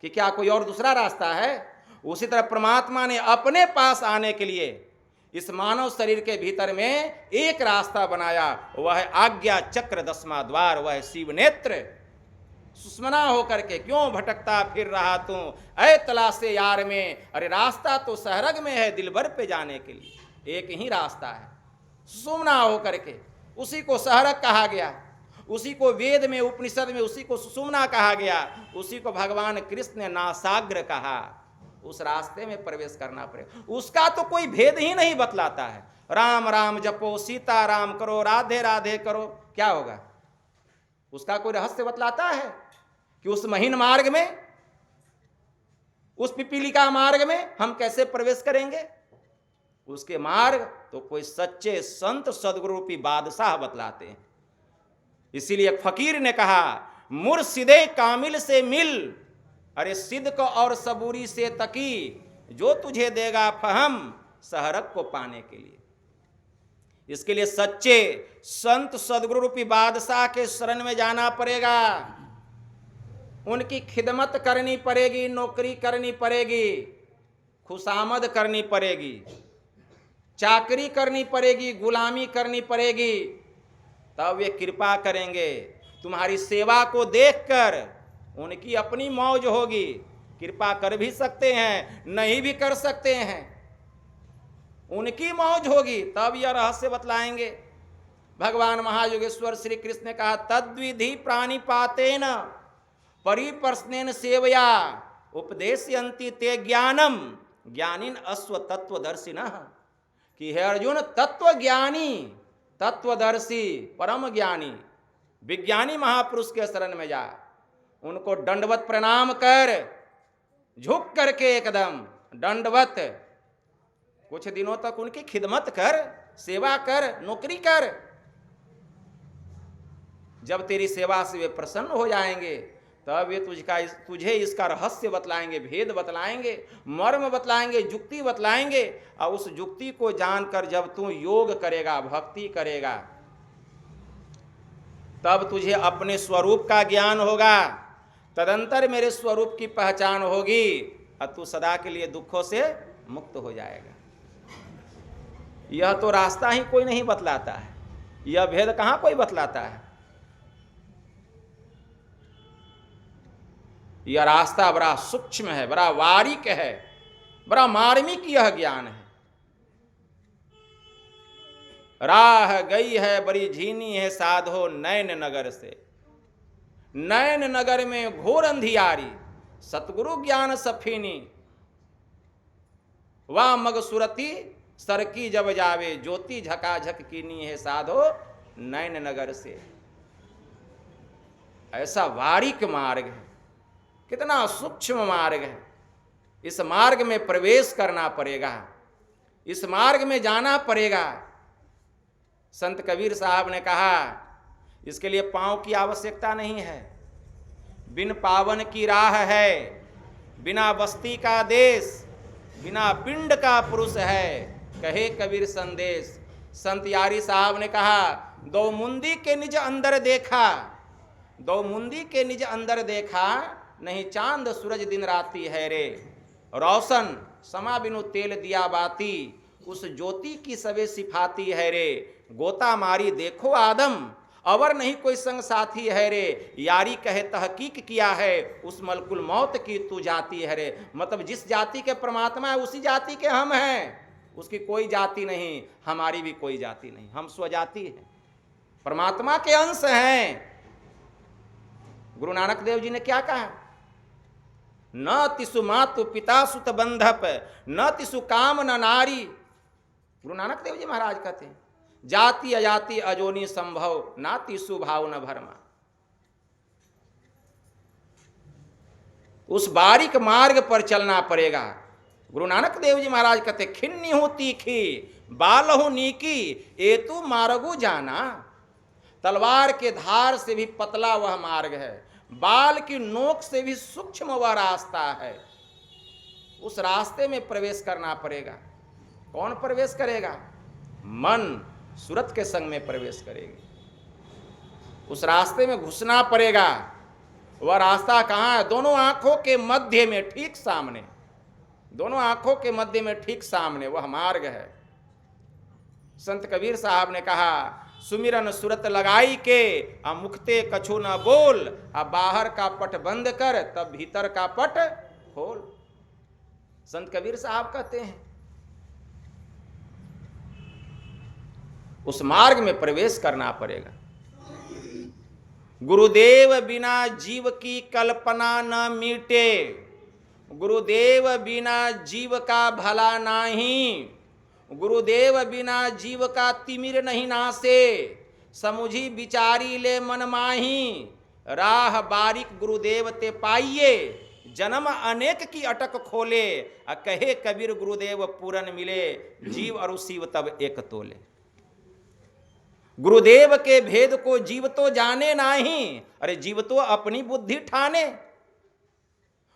Speaker 1: कि क्या कोई और दूसरा रास्ता है? उसी तरह परमात्मा ने अपने पास आने के लिए इस मानव शरीर के भीतर में एक रास्ता बनाया, वह है आज्ञा चक्र 10वां द्वार, वह है शिव नेत्र। सुषमना होकर के क्यों भटकता फिर रहा तू, ऐ तलाशे यार में, अरे रास्ता तो सहरग में है दिलबर पे जाने के लिए। एक ही रास्ता है, सुषमना होकर के। उसी को सहरग कहा गया, उसी को वेद में, उपनिषद में उसी को सुषुम्ना कहा गया, उसी को भगवान कृष्ण ने नासाग्र कहा। उस रास्ते में प्रवेश करना पड़ेगा। उसका तो कोई भेद ही नहीं बतलाता है। राम राम जपो, सीता राम करो, राधे राधे करो, क्या होगा? उसका कोई रहस्य बतलाता है कि उस महीन मार्ग में, उस पिपीलिका मार्ग में हम कैसे प्रवेश करेंगे? उसके मार्ग तो कोई सच्चे संत सदगुरु रूपी बादशाह बतलाते हैं। इसीलिए एक फकीर ने कहा, मुर्शिदे कामिल से मिल, अरे सिद्क और सबूरी से तकी, जो तुझे देगा फहम सहरग को पाने के लिए। इसके लिए सच्चे संत सदगुरु रूपी बादशाह के शरण में जाना पड़ेगा। उनकी खिदमत करनी पड़ेगी, नौकरी करनी पड़ेगी, खुशामद करनी पड़ेगी, चाकरी करनी पड़ेगी, गुलामी करनी पड़ेगी, तब वे कृपा करेंगे। तुम्हारी सेवा को देखकर उनकी अपनी मौज होगी। कृपा कर भी सकते हैं, नहीं भी कर सकते हैं, उनकी मौज होगी, तब यह रहस्य बतलाएंगे। भगवान महायोगेश्वर श्री कृष्ण ने कहा, तद्विधि प्राणिपातेन परिप्रश्नेन सेवया उपदेशयन्ति ते ज्ञानम ज्ञानिन अश्व तत्वदर्शिनः। कि हे अर्जुन, तत्व ज्ञानी, तत्वदर्शी, परम ज्ञानी, विज्ञानी महापुरुष के शरण में जा। उनको दंडवत प्रणाम कर, झुक करके एकदम दंडवत, कुछ दिनों तक उनकी खिदमत कर, सेवा कर, नौकरी कर। जब तेरी सेवा से वे प्रसन्न हो जाएंगे, तब वे तुझे इसका रहस्य बतलाएंगे, भेद बतलाएंगे, मर्म बतलाएंगे, जुक्ति बतलाएंगे। और उस जुक्ति को जानकर जब तू योग करेगा, भक्ति करेगा, तब तुझे अपने स्वरूप का ज्ञान होगा। तदंतर मेरे स्वरूप की पहचान होगी और तू सदा के लिए दुखों से मुक्त हो जाएगा। यह तो रास्ता ही कोई नहीं बतलाता है, यह भेद कहां कोई बतलाता है। यह रास्ता बड़ा सूक्ष्म है, बड़ा बारीक है, बड़ा मार्मिक यह ज्ञान है। राह गई है बड़ी झीनी है साधो नैन नगर से, नैन नगर में घोर अंधियारी सतगुरु ज्ञान सफीनी, वाह मग सुरती सरकी जब जावे ज्योति झकाझक कीनी है साधो नैन नगर से। ऐसा बारीक मार्ग है, कितना सूक्ष्म मार्ग है। इस मार्ग में प्रवेश करना पड़ेगा, इस मार्ग में जाना पड़ेगा। संत कबीर साहब ने कहा, इसके लिए पांव की आवश्यकता नहीं है, बिन पावन की राह है, बिना बस्ती का देश, बिना पिंड का पुरुष है, कहे कबीर संदेश। संत यारी साहब ने कहा, दो मुंदी के निज अंदर देखा, दो मुंदी के निज अंदर देखा, नहीं चांद सूरज दिन राती है रे, रोशन समा बिनु तेल दिया बाती, उस ज्योति की सबे सिफाती है रे, गोता मारी देखो आदम अवर नहीं कोई संग साथी है रे, यारी कहे तहकीक किया है उस मलकुल मौत की तू जाती है रे। मतलब जिस जाति के परमात्मा है उसी जाति के हम हैं, उसकी कोई जाति नहीं, हमारी भी कोई जाति नहीं, हम स्वजाति हैं, परमात्मा के अंश हैं। गुरु नानक देव जी ने क्या कहा, न तिसु मातु पिता सुत बंधप, न तिसु काम न नारी। गुरु नानक देव जी महाराज कहते हैं, जाति अजाति अजोनी संभव, नाति सुभाव न भरमा। उस बारीक मार्ग पर चलना पड़ेगा। गुरु नानक देव जी महाराज कहते, खिन्नी हूं तीखी बाल हूं नीकी, एतु मार्गो जाना। तलवार के धार से भी पतला वह मार्ग है, बाल की नोक से भी सूक्ष्म वह रास्ता है। उस रास्ते में प्रवेश करना पड़ेगा। कौन प्रवेश करेगा? मन सूरत के संग में प्रवेश करेगी। उस रास्ते में घुसना पड़ेगा। वह रास्ता कहाँ है? दोनों आंखों के मध्य में, ठीक सामने, दोनों आंखों के मध्य में ठीक सामने वह मार्ग है। संत कबीर साहब ने कहा, सुमिरन सूरत लगाई के आ मुखते कछु न बोल, आ बाहर का पट बंद कर तब भीतर का पट खोल। संत कबीर साहब कहते हैं उस मार्ग में प्रवेश करना पड़ेगा। गुरुदेव बिना जीव की कल्पना न मीटे, गुरुदेव बिना जीव का भला नाही, गुरुदेव बिना जीव का तिमिर नहीं नासे, समुझी विचारी ले मन माही, राह बारिक गुरुदेव ते पाइये, जन्म अनेक की अटक खोले, कहे कबीर गुरुदेव पूरन मिले, जीव और शिव तब एक तोले। गुरुदेव के भेद को जीव तो जाने नहीं, अरे जीव तो अपनी बुद्धि ठाने।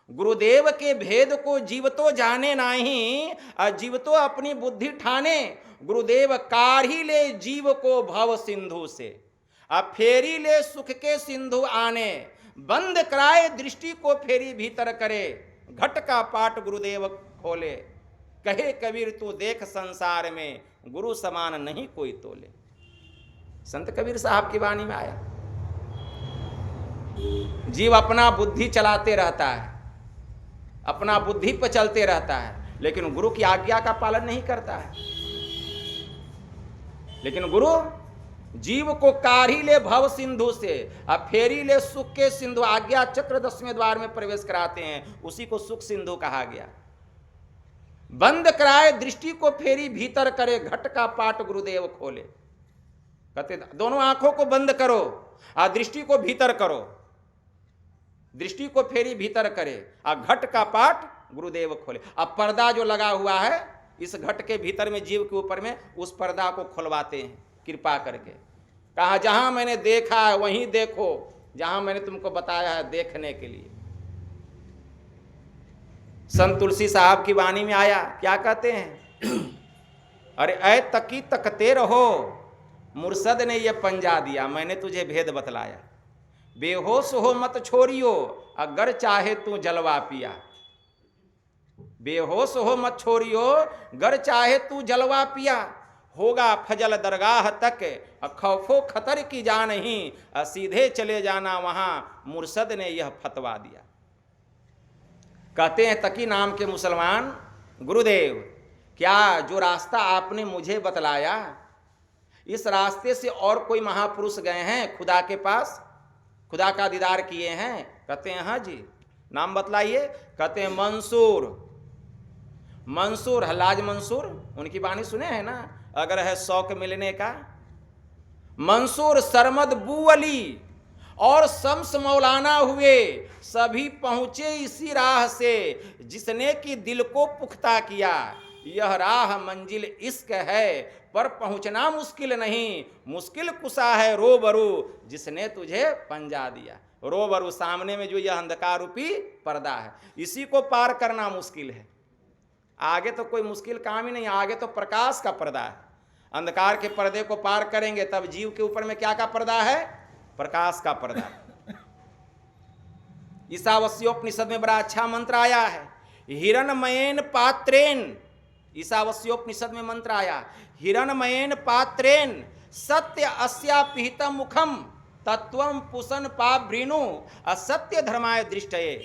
Speaker 1: गुरुदेव के भेद को जीव तो जाने नहीं, जीव तो अपनी बुद्धि ठाने। गुरुदेव कार ही ले जीव को भव सिंधु से, अब फेरी ले सुख के सिंधु आने, बंद कराए दृष्टि को फेरी भीतर करे, घट का पाट गुरुदेव खोले, कहे कबीर तू देख संसार में, गुरु समान नहीं कोई तोले। संत कबीर साहब की वाणी में आया। जीव अपना बुद्धि चलाते रहता है, अपना बुद्धि पर चलते रहता है, लेकिन गुरु की आज्ञा का पालन नहीं करता है। लेकिन गुरु जीव को कारी ले भव सिंधु से, अब फेरी ले सुख के सिंधु, आज्ञा चक्र 10वें द्वार में प्रवेश कराते हैं, उसी को सुख सिंधु कहा गया। बंद कराए दृष्टि को फेरी भीतर करे, घट का पाट गुरुदेव खोले। कहते दोनों आंखों को बंद करो, दृष्टि को भीतर करो, दृष्टि को फेरी भीतर करे, घट का पाट गुरुदेव खोले। अब पर्दा जो लगा हुआ है इस घट के भीतर में, जीव के ऊपर में, उस पर्दा को खुलवाते हैं कृपा करके। कहा जहां मैंने देखा है वहीं देखो, जहां मैंने तुमको बताया है देखने के लिए। संत तुलसी साहब की वाणी में आया, क्या कहते हैं? अरे ऐ तकी तकते रहो, मुर्शद ने यह पंजा दिया, मैंने तुझे भेद बतलाया। बेहोश हो मत छोड़ियो, अगर चाहे तू जलवा पिया। बेहोश हो मत छोड़ियो, गर चाहे तू जलवा पिया। होगा फजल दरगाह तक, खौफो खतर की जान ही, सीधे चले जाना वहां, मुर्शद ने यह फतवा दिया। कहते हैं तकी नाम के मुसलमान, गुरुदेव क्या जो रास्ता आपने मुझे बतलाया, इस रास्ते से और कोई महापुरुष गए हैं खुदा के पास, खुदा का दीदार किए हैं? कहते हैं हाँ जी। नाम बतलाइए। कहते हैं मंसूर। मंसूर, हल्लाज मंसूर, उनकी वाणी सुने हैं ना, अगर है शौक मिलने का। मंसूर, सरमद बू अली और शम्स मौलाना हुए, सभी पहुंचे इसी राह से, जिसने कि दिल को पुख्ता किया। यह राह मंजिल इश्क है, पर पहुंचना मुश्किल नहीं, मुश्किल कुशा है रोबरू, जिसने तुझे पंजा दिया। रोबरू, सामने में जो यह अंधकार रूपी पर्दा है, इसी को पार करना मुश्किल है। आगे तो कोई मुश्किल काम ही नहीं, आगे तो प्रकाश का पर्दा है। अंधकार के पर्दे को पार करेंगे तब जीव के ऊपर में क्या का पर्दा है? प्रकाश का पर्दा। ईशावास्योपनिषद में बड़ा अच्छा मंत्र आया है, हिरणमयेन पात्रेन। ईशावास्योपनिषद में मंत्र आया, हिरणमयेन पात्रेन सत्य अस्या पिहितम मुखम, तत्वम पुसन पावृणु असत्य धर्माय दृष्टये।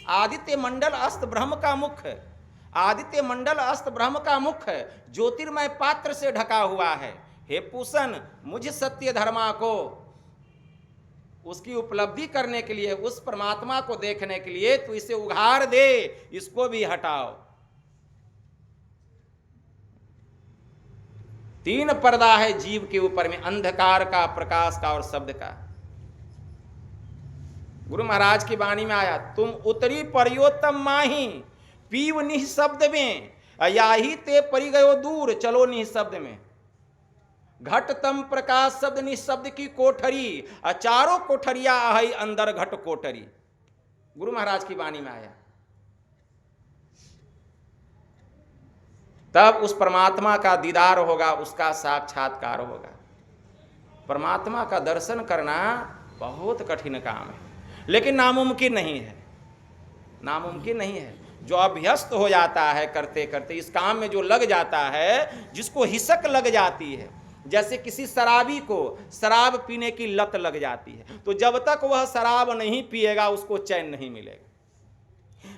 Speaker 1: आदित्य मंडल अस्त ब्रह्म का मुख, आदित्य मंडल अस्त ब्रह्म का मुख ज्योतिर्मय पात्र से ढका हुआ है। हे पूषण, मुझ सत्य धर्मा को, उसकी उपलब्धि करने के लिए, उस परमात्मा को देखने के लिए तू इसे उघाड़ दे, इसको भी हटाओ। तीन पर्दा है जीव के ऊपर में, अंधकार का, प्रकाश का और शब्द का। गुरु महाराज की वाणी में आया, तुम उतरी परियोतम माही पीव निःशब्द में, याही ते परि गयो दूर चलो निःशब्द में। घट तम प्रकाश शब्द निःशब्द की कोठरी, चारों कोठरिया आई अंदर घट कोठरी। गुरु महाराज की वाणी में आया। तब उस परमात्मा का दीदार होगा, उसका साक्षात्कार होगा। परमात्मा का दर्शन करना बहुत कठिन काम है, लेकिन नामुमकिन नहीं है, नामुमकिन नहीं है। जो अभ्यस्त हो जाता है करते करते, इस काम में जो लग जाता है, जिसको हिसक लग जाती है, जैसे किसी शराबी को शराब पीने की लत लग जाती है, तो जब तक वह शराब नहीं पिएगा उसको चैन नहीं मिलेगा।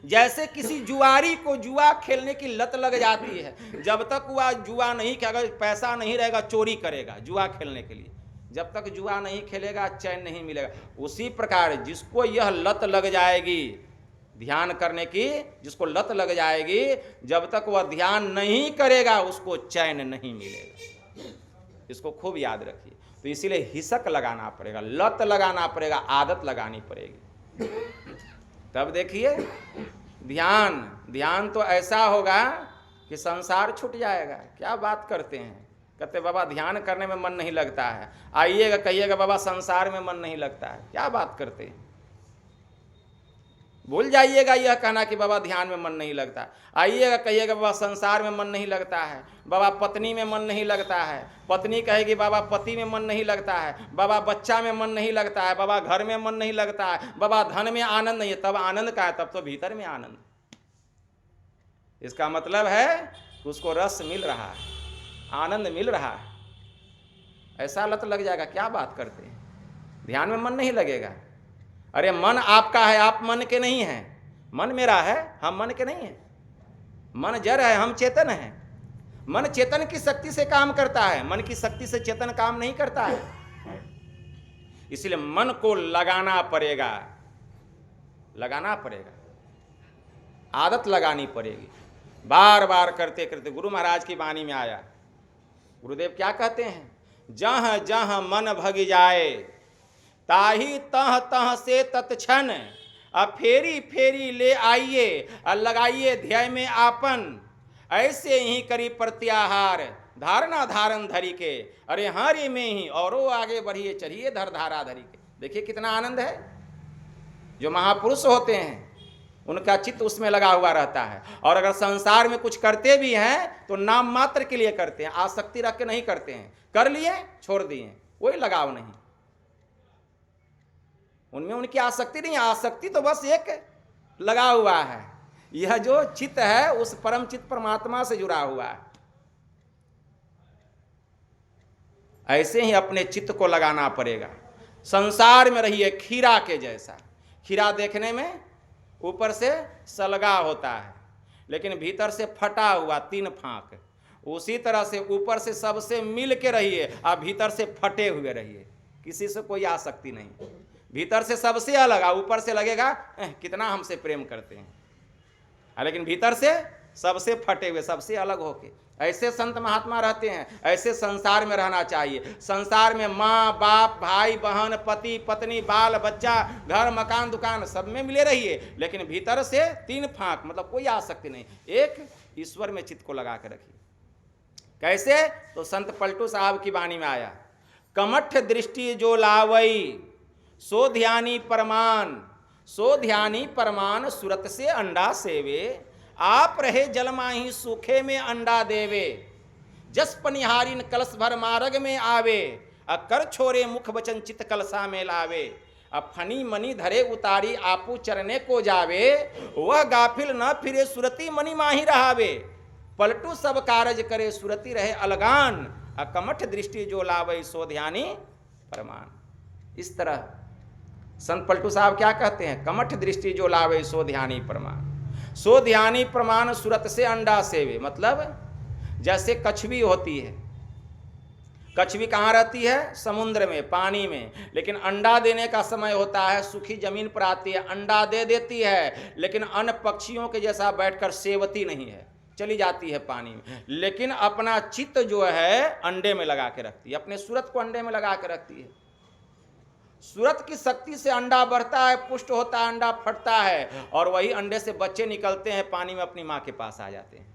Speaker 1: जैसे किसी जुआरी को जुआ खेलने की लत लग जाती है, जब तक वह जुआ नहीं खेलेगा, पैसा नहीं रहेगा चोरी करेगा जुआ खेलने के लिए, जब तक जुआ नहीं खेलेगा चैन नहीं मिलेगा। उसी प्रकार जिसको यह लत लग जाएगी ध्यान करने की, जिसको लत लग जाएगी, जब तक वह ध्यान नहीं करेगा उसको चैन नहीं मिलेगा। इसको खूब याद रखिए। तो इसीलिए हिसक लगाना पड़ेगा, लत लगाना पड़ेगा, आदत लगानी पड़ेगी। तब देखिए ध्यान तो ऐसा होगा कि संसार छूट जाएगा। क्या बात करते हैं, कहते बाबा ध्यान करने में मन नहीं लगता है, आइएगा कहिएगा बाबा संसार में मन नहीं लगता है। क्या बात करते हैं, भूल जाइएगा यह कहना कि बाबा ध्यान में मन नहीं लगता। आइएगा कहिएगा बाबा संसार में मन नहीं लगता है, बाबा पत्नी में मन नहीं लगता है, पत्नी कहेगी बाबा पति में मन नहीं लगता है, बाबा बच्चा में मन नहीं लगता है, बाबा घर में मन नहीं लगता है, बाबा धन में आनंद नहीं है। तब आनंद का है, तब तो भीतर में आनंद। इसका मतलब है कि उसको रस मिल रहा है, आनंद मिल रहा है। ऐसा लत लग जाएगा। क्या बात करते हैं, ध्यान में मन नहीं लगेगा। अरे मन आपका है, आप मन के नहीं हैं। मन मेरा है, हम मन के नहीं हैं। मन जड़ है, हम चेतन हैं। मन चेतन की शक्ति से काम करता है, मन की शक्ति से चेतन काम नहीं करता है। इसलिए मन को लगाना पड़ेगा, लगाना पड़ेगा, आदत लगानी पड़ेगी, बार बार करते करते। गुरु महाराज की वाणी में आया, गुरुदेव क्या कहते हैं, जहाँ जहाँ मन भग जाए ताही तह तह से तत्क्षण, अब फेरी फेरी ले आइए और लगाइए ध्यान में आपन, ऐसे ही करी प्रत्याहार धारणा धारण धरी के, अरे हरि में ही औरों आगे बढ़िए चढ़िए धर धारा धरी के। देखिए कितना आनंद है। जो महापुरुष होते हैं उनका चित्त उसमें लगा हुआ रहता है, और अगर संसार में कुछ करते भी हैं तो नाम मात्र के लिए करते हैं, आसक्ति रख के नहीं करते हैं। कर लिए छोड़ दिए, कोई लगाव नहीं, उनमें उनकी आसक्ति नहीं। आसक्ति तो बस एक लगा हुआ है। यह जो चित्त है उस परम चित्त परमात्मा से जुड़ा हुआ है। ऐसे ही अपने चित्त को लगाना पड़ेगा। संसार में रहिए खीरा के जैसा। खीरा देखने में ऊपर से सलगा होता है, लेकिन भीतर से फटा हुआ, 3 फांक। उसी तरह से ऊपर से सबसे मिल के रहिए और भीतर से फटे हुए रहिए, किसी से कोई आसक्ति नहीं। भीतर से सबसे अलग, ऊपर से लगेगा कितना हमसे प्रेम करते हैं, लेकिन भीतर से सबसे फटे हुए, सबसे अलग होके। ऐसे संत महात्मा रहते हैं। ऐसे संसार में रहना चाहिए। संसार में माँ बाप भाई बहन पति पत्नी बाल बच्चा घर मकान दुकान सब में मिले रहिए, लेकिन भीतर से 3 फांक, मतलब कोई आसक्ति नहीं। एक ईश्वर में चित्त को लगा के रखिए। कैसे? तो संत पलटू साहब की वाणी में आया, कमठ दृष्टि जो लावई सो ध्यानी परमान, सो ध्यानी परमान सुरत से अंडा सेवे, आप रहे जलमाही सूखे में अंडा देवे, जस पनिहारिन कलश भर मार्ग में आवे, अकर छोरे मुख वचन चित कलसा में लावे, अब फनी मनी धरे उतारी आपू चरने को जावे, वह गाफिल न फिरे सुरती मनी माही रहावे, पलटू सब कारज करे सुरती रहे अलगान, अकमठ दृष्टि जो लावे सो ध्यानी परमान। इस तरह संत पलटू साहब क्या कहते हैं, कमठ दृष्टि जो लावे सो ध्यानी परमान, सो ध्यानी प्रमाण सुरत से अंडा सेवे। मतलब जैसे कछवी होती है, कछवी कहाँ रहती है? समुद्र में, पानी में, लेकिन अंडा देने का समय होता है सूखी जमीन पर आती है, अंडा दे देती है, लेकिन अन्य पक्षियों के जैसा बैठकर सेवती नहीं है। चली जाती है पानी में, लेकिन अपना चित्त जो है अंडे में लगा के रखती है, अपने सूरत को अंडे में लगा के रखती है। सूरत की शक्ति से अंडा बढ़ता है, पुष्ट होता है, अंडा फटता है, और वही अंडे से बच्चे निकलते हैं, पानी में अपनी माँ के पास आ जाते हैं।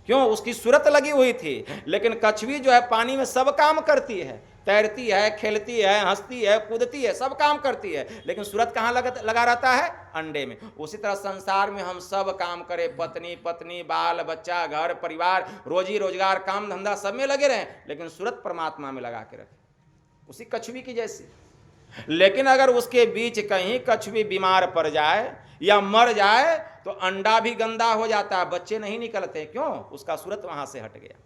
Speaker 1: क्यों? उसकी सूरत लगी हुई थी। लेकिन कछुई जो है पानी में सब काम करती है, तैरती है, खेलती है, हंसती है, कूदती है, सब काम करती है, लेकिन सूरत कहाँ लगा रहता है? अंडे में। उसी तरह संसार में हम सब काम करें, पत्नी, बाल बच्चा, घर परिवार, रोजी रोजगार, काम धंधा, सब में लगे रहें, लेकिन सूरत परमात्मा में लगा के रखें, उसी कछुई की जैसी। लेकिन अगर उसके बीच कहीं कछुई बीमार पड़ जाए या मर जाए तो अंडा भी गंदा हो जाता है, बच्चे नहीं निकलते। क्यों? उसका सूरत वहां से हट गया।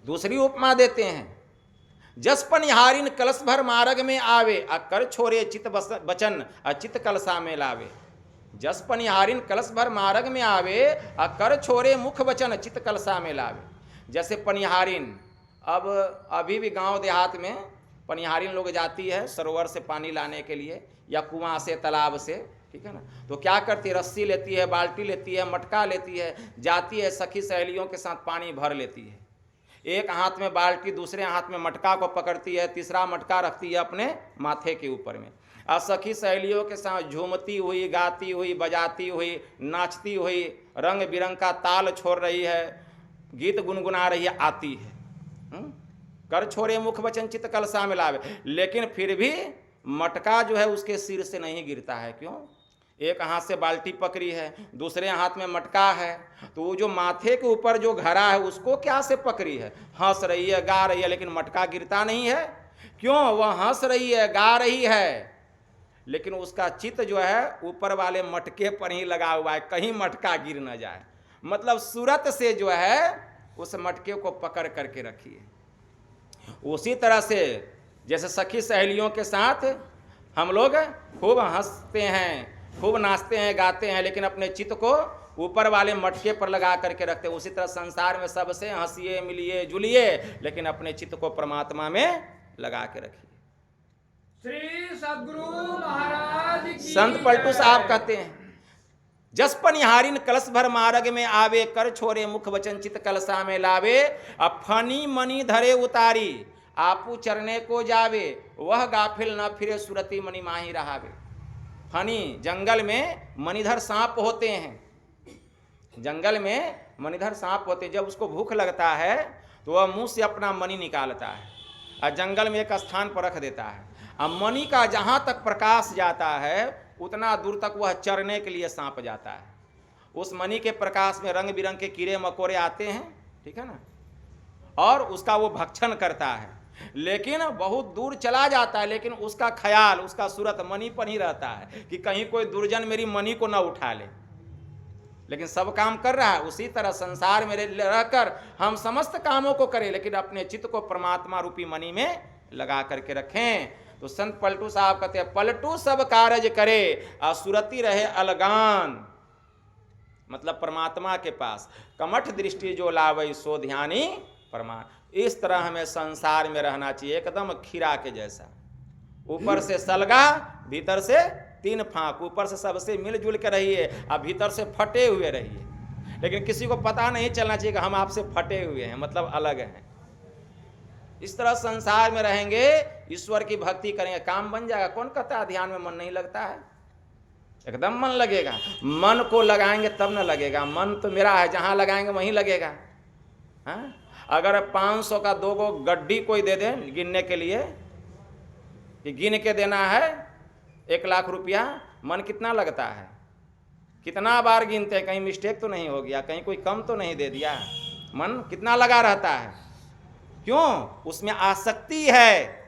Speaker 1: दूसरी उपमा देते हैं, जस पनिहारिन कलश भर मार्ग में आवे, कर छोरे चित बचन अचित कलसा में लावे। जस पनिहारिन कलश भर मार्ग में आवे, कर छोरे मुख बचन चित कलसा में लावे। जैसे पनिहारिन, अब अभी भी गांव देहात में पनिहारिन लोग जाती है सरोवर से पानी लाने के लिए, या कुआं से, तालाब से, ठीक है ना। तो क्या करती है? रस्सी लेती है, बाल्टी लेती है, मटका लेती है, जाती है, सखी सहेलियों के साथ पानी भर लेती है। एक हाथ में बाल्टी, दूसरे हाथ में मटका को पकड़ती है, तीसरा मटका रखती है अपने माथे के ऊपर में, और सखी सहेलियों के साथ झूमती हुई, गाती हुई, बजाती हुई, नाचती हुई, रंग बिरंग का ताल छोड़ रही है, गीत गुनगुना रही है, आती है। कर छोरे मुख वचन चित कलसा में लावे। लेकिन फिर भी मटका जो है उसके सिर से नहीं गिरता है। क्यों? एक हाथ से बाल्टी पकड़ी है, दूसरे हाथ में मटका है, तो वो जो माथे के ऊपर जो घड़ा है उसको क्या से पकड़ी है? हंस रही है, गा रही है, लेकिन मटका गिरता नहीं है। क्यों? वह हंस रही है, गा रही है, लेकिन उसका चित्त जो है ऊपर वाले मटके पर ही लगा हुआ है, कहीं मटका गिर न जाए। मतलब सूरत से जो है उस मटके को पकड़ करके रखी है। उसी तरह से जैसे सखी सहेलियों के साथ हम लोग खूब हंसते हैं, खूब नाचते हैं, गाते हैं, लेकिन अपने चित्त को ऊपर वाले मटके पर लगा करके रखते हैं। उसी तरह संसार में सबसे हंसिए, मिलिए, जुलिए, लेकिन अपने चित्त को परमात्मा में लगा के रखिए।
Speaker 2: श्री सद्गुरु महाराज की
Speaker 1: संत पलटू साहब कहते हैं, जस पनिहारिन कलश भर मार्ग में आवे, कर छोरे मुख वचन चित कलसा में लावे। अब फनी मनी धरे उतारी, आपू चरने को जावे, वह गाफिल न फिरे सुरती मणि माही रहावे। फनी, जंगल में मणिधर सांप होते हैं, जंगल में मणिधर सांप होते हैं। जब उसको भूख लगता है तो वह मुंह से अपना मणि निकालता है और जंगल में एक स्थान पर रख देता है। अब मणि का जहाँ तक प्रकाश जाता है उतना दूर तक वह चरने के लिए सांप जाता है। उस मणि के प्रकाश में रंग बिरंग के कीड़े मकोड़े आते हैं, ठीक है ना, और उसका वो भक्षण करता है। लेकिन बहुत दूर चला जाता है, लेकिन उसका ख्याल, उसका सूरत मणि पर ही रहता है कि कहीं कोई दुर्जन मेरी मणि को ना उठा ले, लेकिन सब काम कर रहा है। उसी तरह संसार में रहकर हम समस्त कामों को करें, लेकिन अपने चित्त को परमात्मा रूपी मणि में लगा करके रखें। तो संत पलटू साहब कहते हैं, पलटू सब कारज करे, असुरति रहे अलगान। मतलब परमात्मा के पास कमठ दृष्टि जो लावई, सो ध्यानी परमान। इस तरह हमें संसार में रहना चाहिए, एकदम खीरा के जैसा, ऊपर से सलगा, भीतर से 3 फांक। ऊपर से सबसे मिलजुल के रहिए और भीतर से फटे हुए रहिए। लेकिन किसी को पता नहीं चलना चाहिए कि हम आपसे फटे हुए हैं, मतलब अलग हैं। इस तरह संसार में रहेंगे, ईश्वर की भक्ति करेंगे, काम बन जाएगा। कौन कहता है ध्यान में मन नहीं लगता है? एकदम मन लगेगा। मन को लगाएंगे तब न लगेगा। मन तो मेरा है, जहां लगाएंगे वहीं लगेगा। हाँ? अगर 500 का 2 गड्डी कोई दे दे गिनने के लिए, कि गिन के देना है 1 लाख रुपया, मन कितना लगता है? कितना बार गिनते हैं, कहीं मिस्टेक तो नहीं हो गया, कहीं कोई कम तो नहीं दे दिया। मन कितना लगा रहता है। क्यों? उसमें आसक्ति है।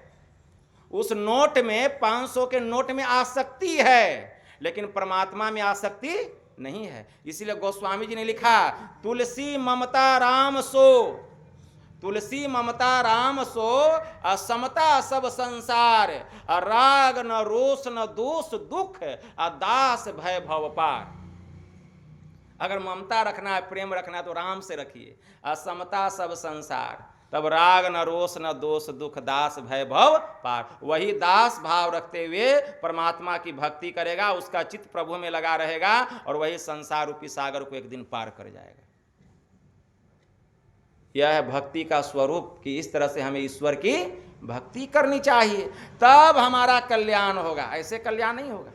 Speaker 1: उस नोट में, 500 के नोट में आसक्ति है, लेकिन परमात्मा में आसक्ति नहीं है। इसीलिए गोस्वामी जी ने लिखा, तुलसी ममता राम सो, तुलसी ममता राम सो, असमता सब संसार, राग न रोष न दोष दुख, दास भय भव पार। अगर ममता रखना है, प्रेम रखना है तो राम से रखिए। असमता सब संसार, तब राग न रोष न दोष दुख दास भय भव पार। वही दास भाव रखते हुए परमात्मा की भक्ति करेगा, उसका चित्त प्रभु में लगा रहेगा और वही संसार रूपी सागर को एक दिन पार कर जाएगा। यह है भक्ति का स्वरूप कि इस तरह से हमें ईश्वर की भक्ति करनी चाहिए, तब हमारा कल्याण होगा। ऐसे कल्याण नहीं होगा।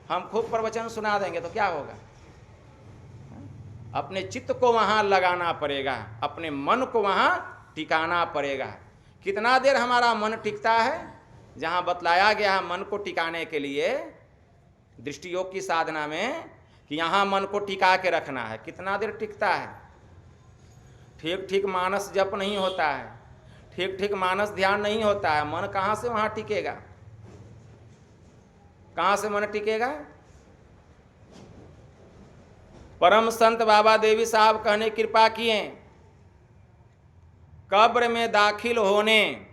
Speaker 1: हम खूब प्रवचन सुना देंगे तो क्या होगा? अपने चित्त को वहां लगाना पड़ेगा, अपने मन को वहां टिकाना पड़ेगा। कितना देर हमारा मन टिकता है? जहां बतलाया गया है मन को टिकाने के लिए दृष्टि योग की साधना में कि यहां मन को टिका के रखना है, कितना देर टिकता है? ठीक ठीक मानस जप नहीं होता है, ठीक ठीक मानस ध्यान नहीं होता है, मन कहां से वहां टिकेगा? कहां से मन टिकेगा? परम संत बाबा देवी साहब कहने कृपा किए, कब्र में दाखिल होने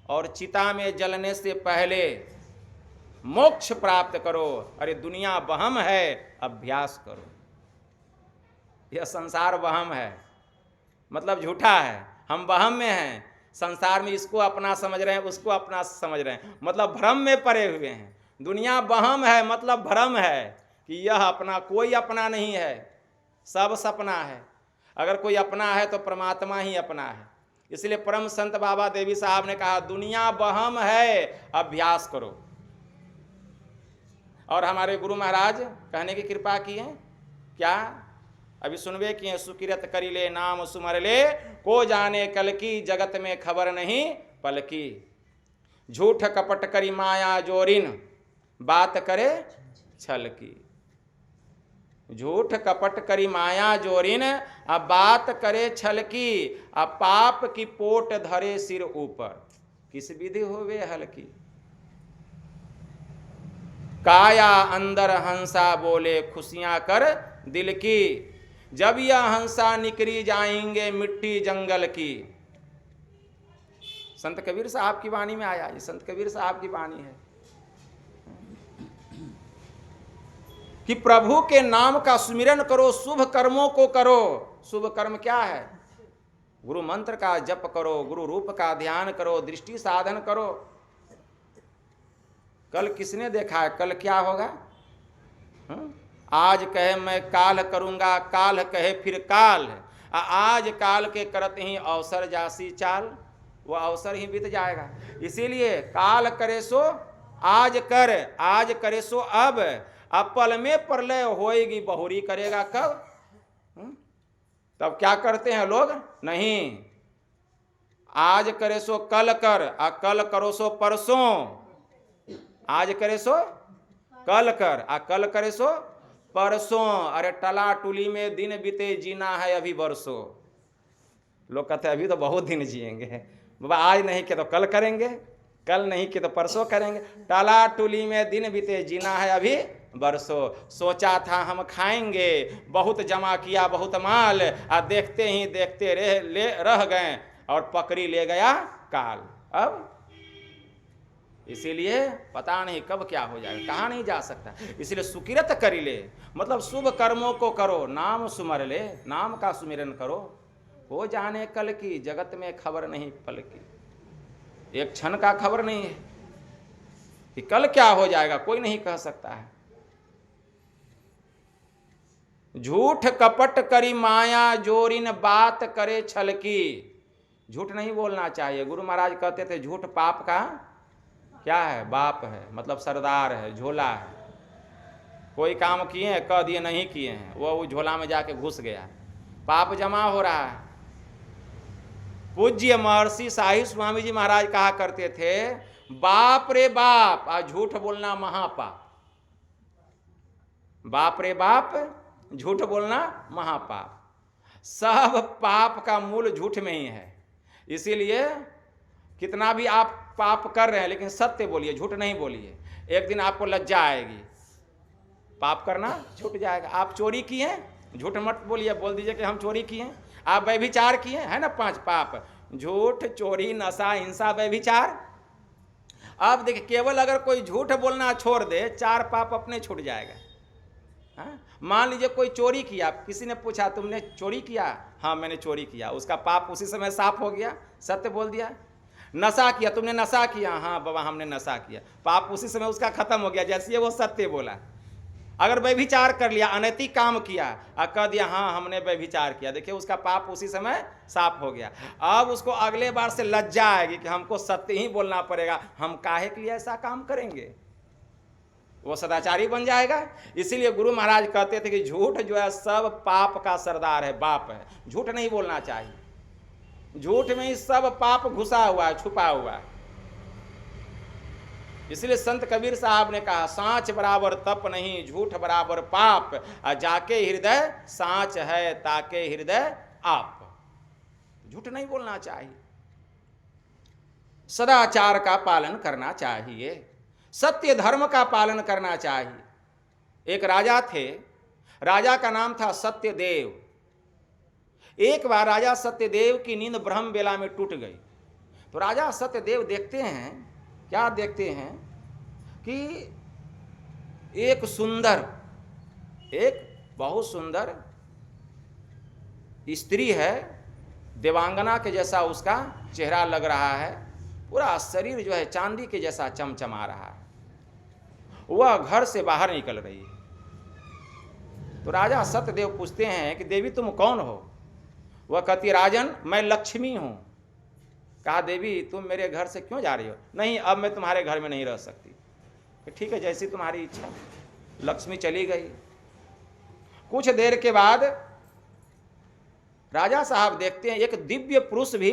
Speaker 1: और चिता में जलने से पहले मोक्ष प्राप्त करो। अरे दुनिया वहम है, अभ्यास करो। यह संसार वहम है, मतलब झूठा है। हम वहम में हैं, संसार में इसको अपना समझ रहे हैं, उसको अपना समझ रहे हैं, मतलब भ्रम में पड़े हुए हैं। दुनिया वहम है, मतलब भ्रम है कि यह अपना, कोई अपना नहीं है, सब सपना है। अगर कोई अपना है तो परमात्मा ही अपना है। इसलिए परम संत बाबा देवी साहब ने कहा दुनिया वहम है, अभ्यास करो। और हमारे गुरु महाराज कहने की कृपा की है क्या? अभी सुनवे किए, सुकिरत करी ले नाम सुमर ले, को जाने कल की जगत में खबर नहीं पल की। झूठ कपट करी माया जोरिन, बात करे छल की। झूठ कपट करी माया जोरिन, अब बात करे छल की। अब पाप की पोट धरे सिर ऊपर, किस विधि होवे हल की। काया अंदर हंसा बोले, खुशियां कर दिल की। जब यह हंसा निकरी जाएंगे मिट्टी जंगल की। संत कबीर साहब की वाणी में आया, ये संत कबीर साहब की वाणी है कि प्रभु के नाम का सुमिरन करो, शुभ कर्मों को करो। शुभ कर्म क्या है? गुरु मंत्र का जप करो, गुरु रूप का ध्यान करो, दृष्टि साधन करो। कल किसने देखा है कल क्या होगा? आज कहे मैं काल करूंगा, काल कहे फिर काल। आज काल के करत ही अवसर जासी चाल, वो अवसर ही बीत जाएगा। इसीलिए काल करे सो आज कर, आज करे सो अब पल में प्रलय होएगी बहुरी करेगा कब? तब क्या करते हैं लोग? नहीं, आज करे सो कल कर, कल करो सो परसों। आज करे सो कल कर, कल करे सो परसों। अरे टला टुली में दिन बीते, जीना है अभी बरसों। लोग कहते हैं अभी तो बहुत दिन जिएंगे बाबा, आज नहीं कि तो कल करेंगे, कल नहीं कि तो परसों करेंगे। टला टुली में दिन बीते, जीना है अभी बरसों। सोचा था हम खाएंगे, बहुत जमा किया बहुत माल, देखते ही देखते रह गए और पकड़ी ले गया काल। अब इसीलिए पता नहीं कब क्या हो जाएगा, कहाँ नहीं जा सकता। इसलिए सुकिरत करी ले, मतलब शुभ कर्मों को करो, नाम सुमर ले, नाम का सुमिरन करो। हो जाने कल की जगत में खबर नहीं पल की। एक क्षण का खबर नहीं है कि कल क्या हो जाएगा, कोई नहीं कह सकता है। झूठ कपट करी माया जोरिन, बात करे छल की। झूठ नहीं बोलना चाहिए। गुरु महाराज कहते थे झूठ पाप का क्या है? बाप है, मतलब सरदार है, झोला है। कोई काम किए हैं, कह दिए नहीं किए हैं, वो झोला में जाके घुस गया, पाप जमा हो रहा है। पूज्य महर्षि साहिब स्वामी जी महाराज कहा करते थे बाप रे बाप, झूठ बोलना महापाप। बाप रे बाप, झूठ बोलना महापाप। सब पाप का मूल झूठ में ही है। इसीलिए कितना भी आप पाप कर रहे हैं लेकिन सत्य बोलिए, झूठ नहीं बोलिए। एक दिन आपको लज्जा आएगी, पाप करना छूट जाएगा। आप चोरी किए, झूठ मत बोलिए, बोल दीजिए कि हम चोरी किए। आप व्यभिचार किए, है ना 5 पाप, झूठ, चोरी, नशा, हिंसा, व्यभिचार। अब देखिए केवल अगर कोई झूठ बोलना छोड़ दे, 4 पाप अपने छूट जाएगा। मान लीजिए कोई चोरी किया, किसी ने पूछा तुमने चोरी किया, हाँ मैंने चोरी किया, उसका पाप उसी समय साफ हो गया, सत्य बोल दिया। नशा किया, तुमने नशा किया, हाँ बाबा हमने नशा किया, पाप उसी समय उसका खत्म हो गया, जैसे ही वो सत्य बोला। अगर व्यभिचार कर लिया, अनैतिक काम किया और कह दिया हाँ हमने व्यभिचार किया, देखिए उसका पाप उसी समय साफ हो गया। अब उसको अगले बार से लज्जा आएगी कि हमको सत्य ही बोलना पड़ेगा, हम काहे के लिए ऐसा काम करेंगे, वो सदाचारी बन जाएगा। इसीलिए गुरु महाराज कहते थे कि झूठ जो है सब पाप का सरदार है, बाप है, झूठ नहीं बोलना चाहिए, झूठ में ही सब पाप घुसा हुआ है, छुपा हुआ है। इसलिए संत कबीर साहब ने कहा सांच बराबर तप नहीं, झूठ बराबर पाप, जाके हृदय सांच है ताके हृदय आप। झूठ नहीं बोलना चाहिए, सदाचार का पालन करना चाहिए, सत्य धर्म का पालन करना चाहिए। एक राजा थे, राजा का नाम था सत्यदेव। एक बार राजा सत्यदेव की नींद ब्रह्म बेला में टूट गई। तो राजा सत्यदेव देखते हैं, क्या देखते हैं कि एक बहुत सुंदर स्त्री है, देवांगना के जैसा उसका चेहरा लग रहा है, पूरा शरीर जो है चांदी के जैसा चमचमा रहा है, वह घर से बाहर निकल रही है। तो राजा सत्यदेव पूछते हैं कि देवी तुम कौन हो? वह कहती राजन मैं लक्ष्मी हूं। कहा देवी तुम मेरे घर से क्यों जा रही हो? नहीं अब मैं तुम्हारे घर में नहीं रह सकती। ठीक है जैसी तुम्हारी इच्छा। लक्ष्मी चली गई। कुछ देर के बाद राजा साहब देखते हैं एक दिव्य पुरुष भी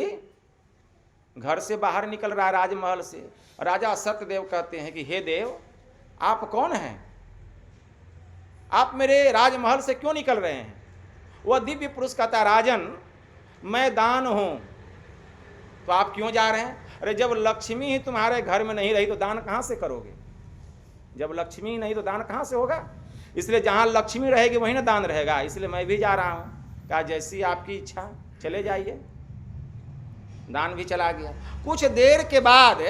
Speaker 1: घर से बाहर निकल रहा है राजमहल से। राजा सत्यदेव कहते हैं कि हे देव आप कौन हैं? आप मेरे राजमहल से क्यों निकल रहे हैं? वह दिव्य पुरुष कहता राजन मैं दान हूं। तो आप क्यों जा रहे हैं? अरे जब लक्ष्मी ही तुम्हारे घर में नहीं रही तो दान कहां से करोगे? जब लक्ष्मी ही नहीं तो दान कहां से होगा? इसलिए जहां लक्ष्मी रहेगी वहीं ना दान रहेगा, इसलिए मैं भी जा रहा हूं। कहा जैसी आपकी इच्छा चले जाइए। दान भी चला गया। कुछ देर के बाद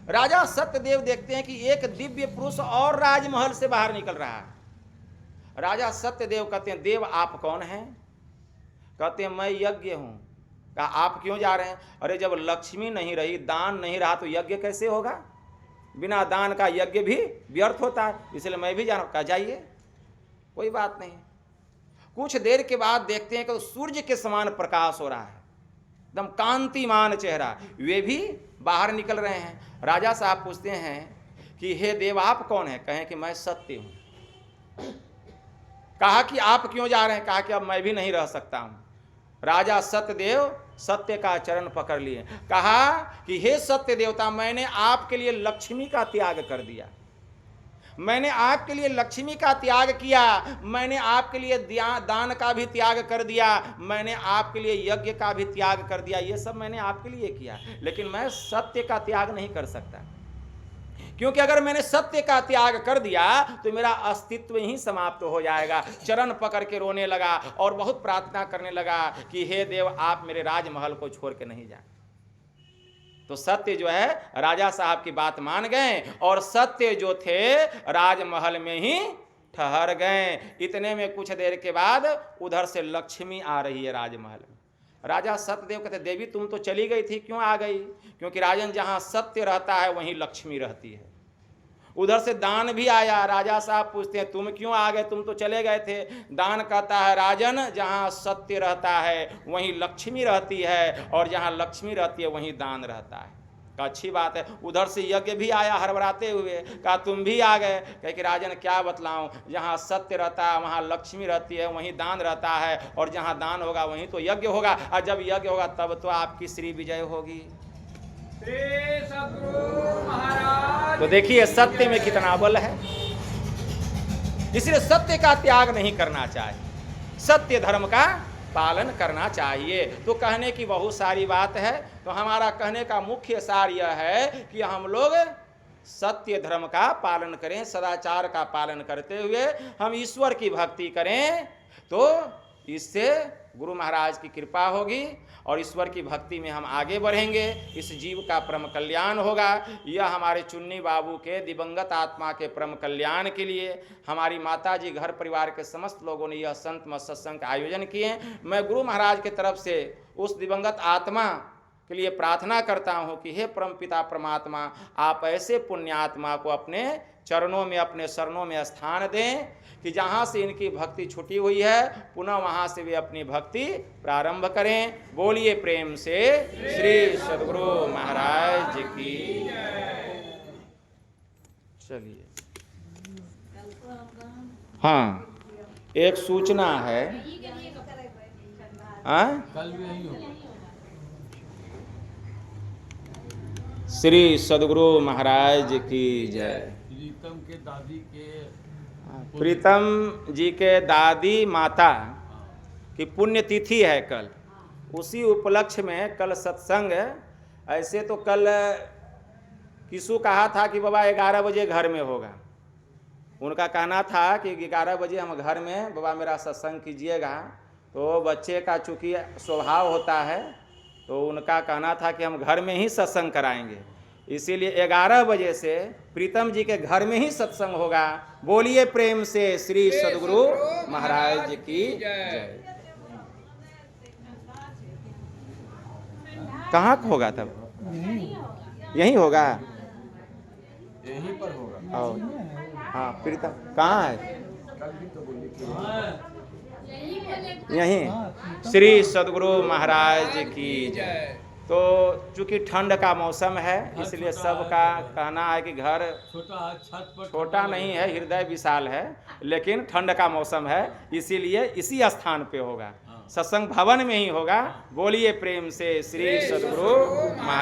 Speaker 1: राजा सत्यदेव देखते हैं कि एक दिव्य पुरुष और राजमहल से बाहर निकल रहा है। राजा सत्यदेव कहते हैं देव आप कौन हैं? कहते हैं मैं यज्ञ हूं। कहा आप क्यों जा रहे हैं? अरे जब लक्ष्मी नहीं रही, दान नहीं रहा तो यज्ञ कैसे होगा? बिना दान का यज्ञ भी व्यर्थ होता है, इसलिए मैं भी जा रहा हूं। कहा जाइए कोई बात नहीं। कुछ देर के बाद देखते हैं कि सूर्य के समान प्रकाश हो रहा है, एकदम कांतिमान चेहरा, वे भी बाहर निकल रहे हैं। राजा साहब पूछते हैं कि हे देव आप कौन हैं? कहें कि मैं सत्य हूं। कहा कि आप क्यों जा रहे हैं? कहा कि अब मैं भी नहीं रह सकता हूं। राजा सत्यदेव सत्य का चरण पकड़ लिए। कहा कि हे सत्य देवता मैंने आपके लिए लक्ष्मी का त्याग कर दिया, मैंने आपके लिए लक्ष्मी का त्याग किया, मैंने आपके लिए दान का भी त्याग कर दिया, मैंने आपके लिए यज्ञ का भी त्याग कर दिया, ये सब मैंने आपके लिए किया, लेकिन मैं सत्य का त्याग नहीं कर सकता। क्योंकि अगर मैंने सत्य का त्याग कर दिया तो मेरा अस्तित्व ही समाप्त हो जाएगा। चरण पकड़ के रोने लगा और बहुत प्रार्थना करने लगा कि हे देव आप मेरे राजमहल को छोड़ के नहीं जाए। तो सत्य जो है राजा साहब की बात मान गए और सत्य जो थे राजमहल में ही ठहर गए। इतने में कुछ देर के बाद उधर से लक्ष्मी आ रही है राजमहल में। राजा सत्यदेव कहते देवी तुम तो चली गई थी, क्यों आ गई? क्योंकि राजन जहां सत्य रहता है वहीं लक्ष्मी रहती है। उधर से दान भी आया। राजा साहब पूछते हैं तुम क्यों आ गए? तुम तो चले गए थे। दान कहता है राजन जहां सत्य रहता है वहीं लक्ष्मी रहती है, और जहां लक्ष्मी रहती है वहीं दान रहता है। कहा अच्छी बात है। उधर से यज्ञ भी आया हड़बड़ाते हुए। कहा तुम भी आ गए? कहे कि राजन क्या बतलाऊं, जहां सत्य रहता है वहां लक्ष्मी रहती है, वहीं दान रहता है, और जहां दान होगा वहीं तो यज्ञ होगा, और जब यज्ञ होगा तब तो आपकी श्री विजय होगी।
Speaker 2: श्री सद्गुरु महाराज।
Speaker 1: तो देखिए सत्य में कितना बल है। इसलिए सत्य का त्याग नहीं करना चाहिए, सत्य धर्म का पालन करना चाहिए। तो कहने की बहुत सारी बात है, तो हमारा कहने का मुख्य सार यह है कि हम लोग सत्य धर्म का पालन करें, सदाचार का पालन करते हुए हम ईश्वर की भक्ति करें, तो इससे गुरु महाराज की कृपा होगी और ईश्वर की भक्ति में हम आगे बढ़ेंगे। इस जीव का परम कल्याण होगा। यह हमारे चुन्नी बाबू के दिवंगत आत्मा के परम कल्याण के लिए हमारी माता जी, घर परिवार के समस्त लोगों ने यह संत मत सत्संग का आयोजन किए। मैं गुरु महाराज की तरफ से उस दिवंगत आत्मा के लिए प्रार्थना करता हूँ कि हे परम पिता परमात्मा, आप ऐसे पुण्यात्मा को अपने चरणों में, अपने शरणों में स्थान दें कि जहाँ से इनकी भक्ति छुटी हुई है पुनः वहाँ से वे अपनी भक्ति प्रारंभ करें। बोलिए प्रेम से श्री सद्गुरु महाराज की। चलिए, हाँ, एक सूचना है।
Speaker 2: कल भी यही होगा।
Speaker 1: श्री सद्गुरु महाराज की जय।
Speaker 2: प्रीतम के दादी के
Speaker 1: प्रीतम जी के दादी माता की पुण्यतिथि है कल। उसी उपलक्ष्य में कल सत्संग। ऐसे तो कल किसु कहा था कि बाबा 11 बजे घर में होगा। उनका कहना था कि 11 बजे हम घर में बाबा मेरा सत्संग कीजिएगा। तो बच्चे का चूँकि स्वभाव होता है तो उनका कहना था कि हम घर में ही सत्संग कराएंगे। इसीलिए 11 बजे से प्रीतम जी के घर में ही सत्संग होगा। बोलिए प्रेम से श्री सद्गुरु महाराज की जय। कहाँ होगा तब? यहीं होगा,
Speaker 2: यहीं पर होगा।
Speaker 1: और हाँ, प्रीतम कहाँ है? यहीं। श्री सद्गुरु महाराज की जय। तो चूंकि ठंड का मौसम है इसलिए सबका कहना है कि घर
Speaker 2: छोटा छत पर,
Speaker 1: छोटा नहीं है, हृदय विशाल है, लेकिन ठंड का मौसम है इसीलिए इसी स्थान पे होगा। सत्संग भवन में ही होगा। बोलिए प्रेम से श्री सद्गुरु महाराज।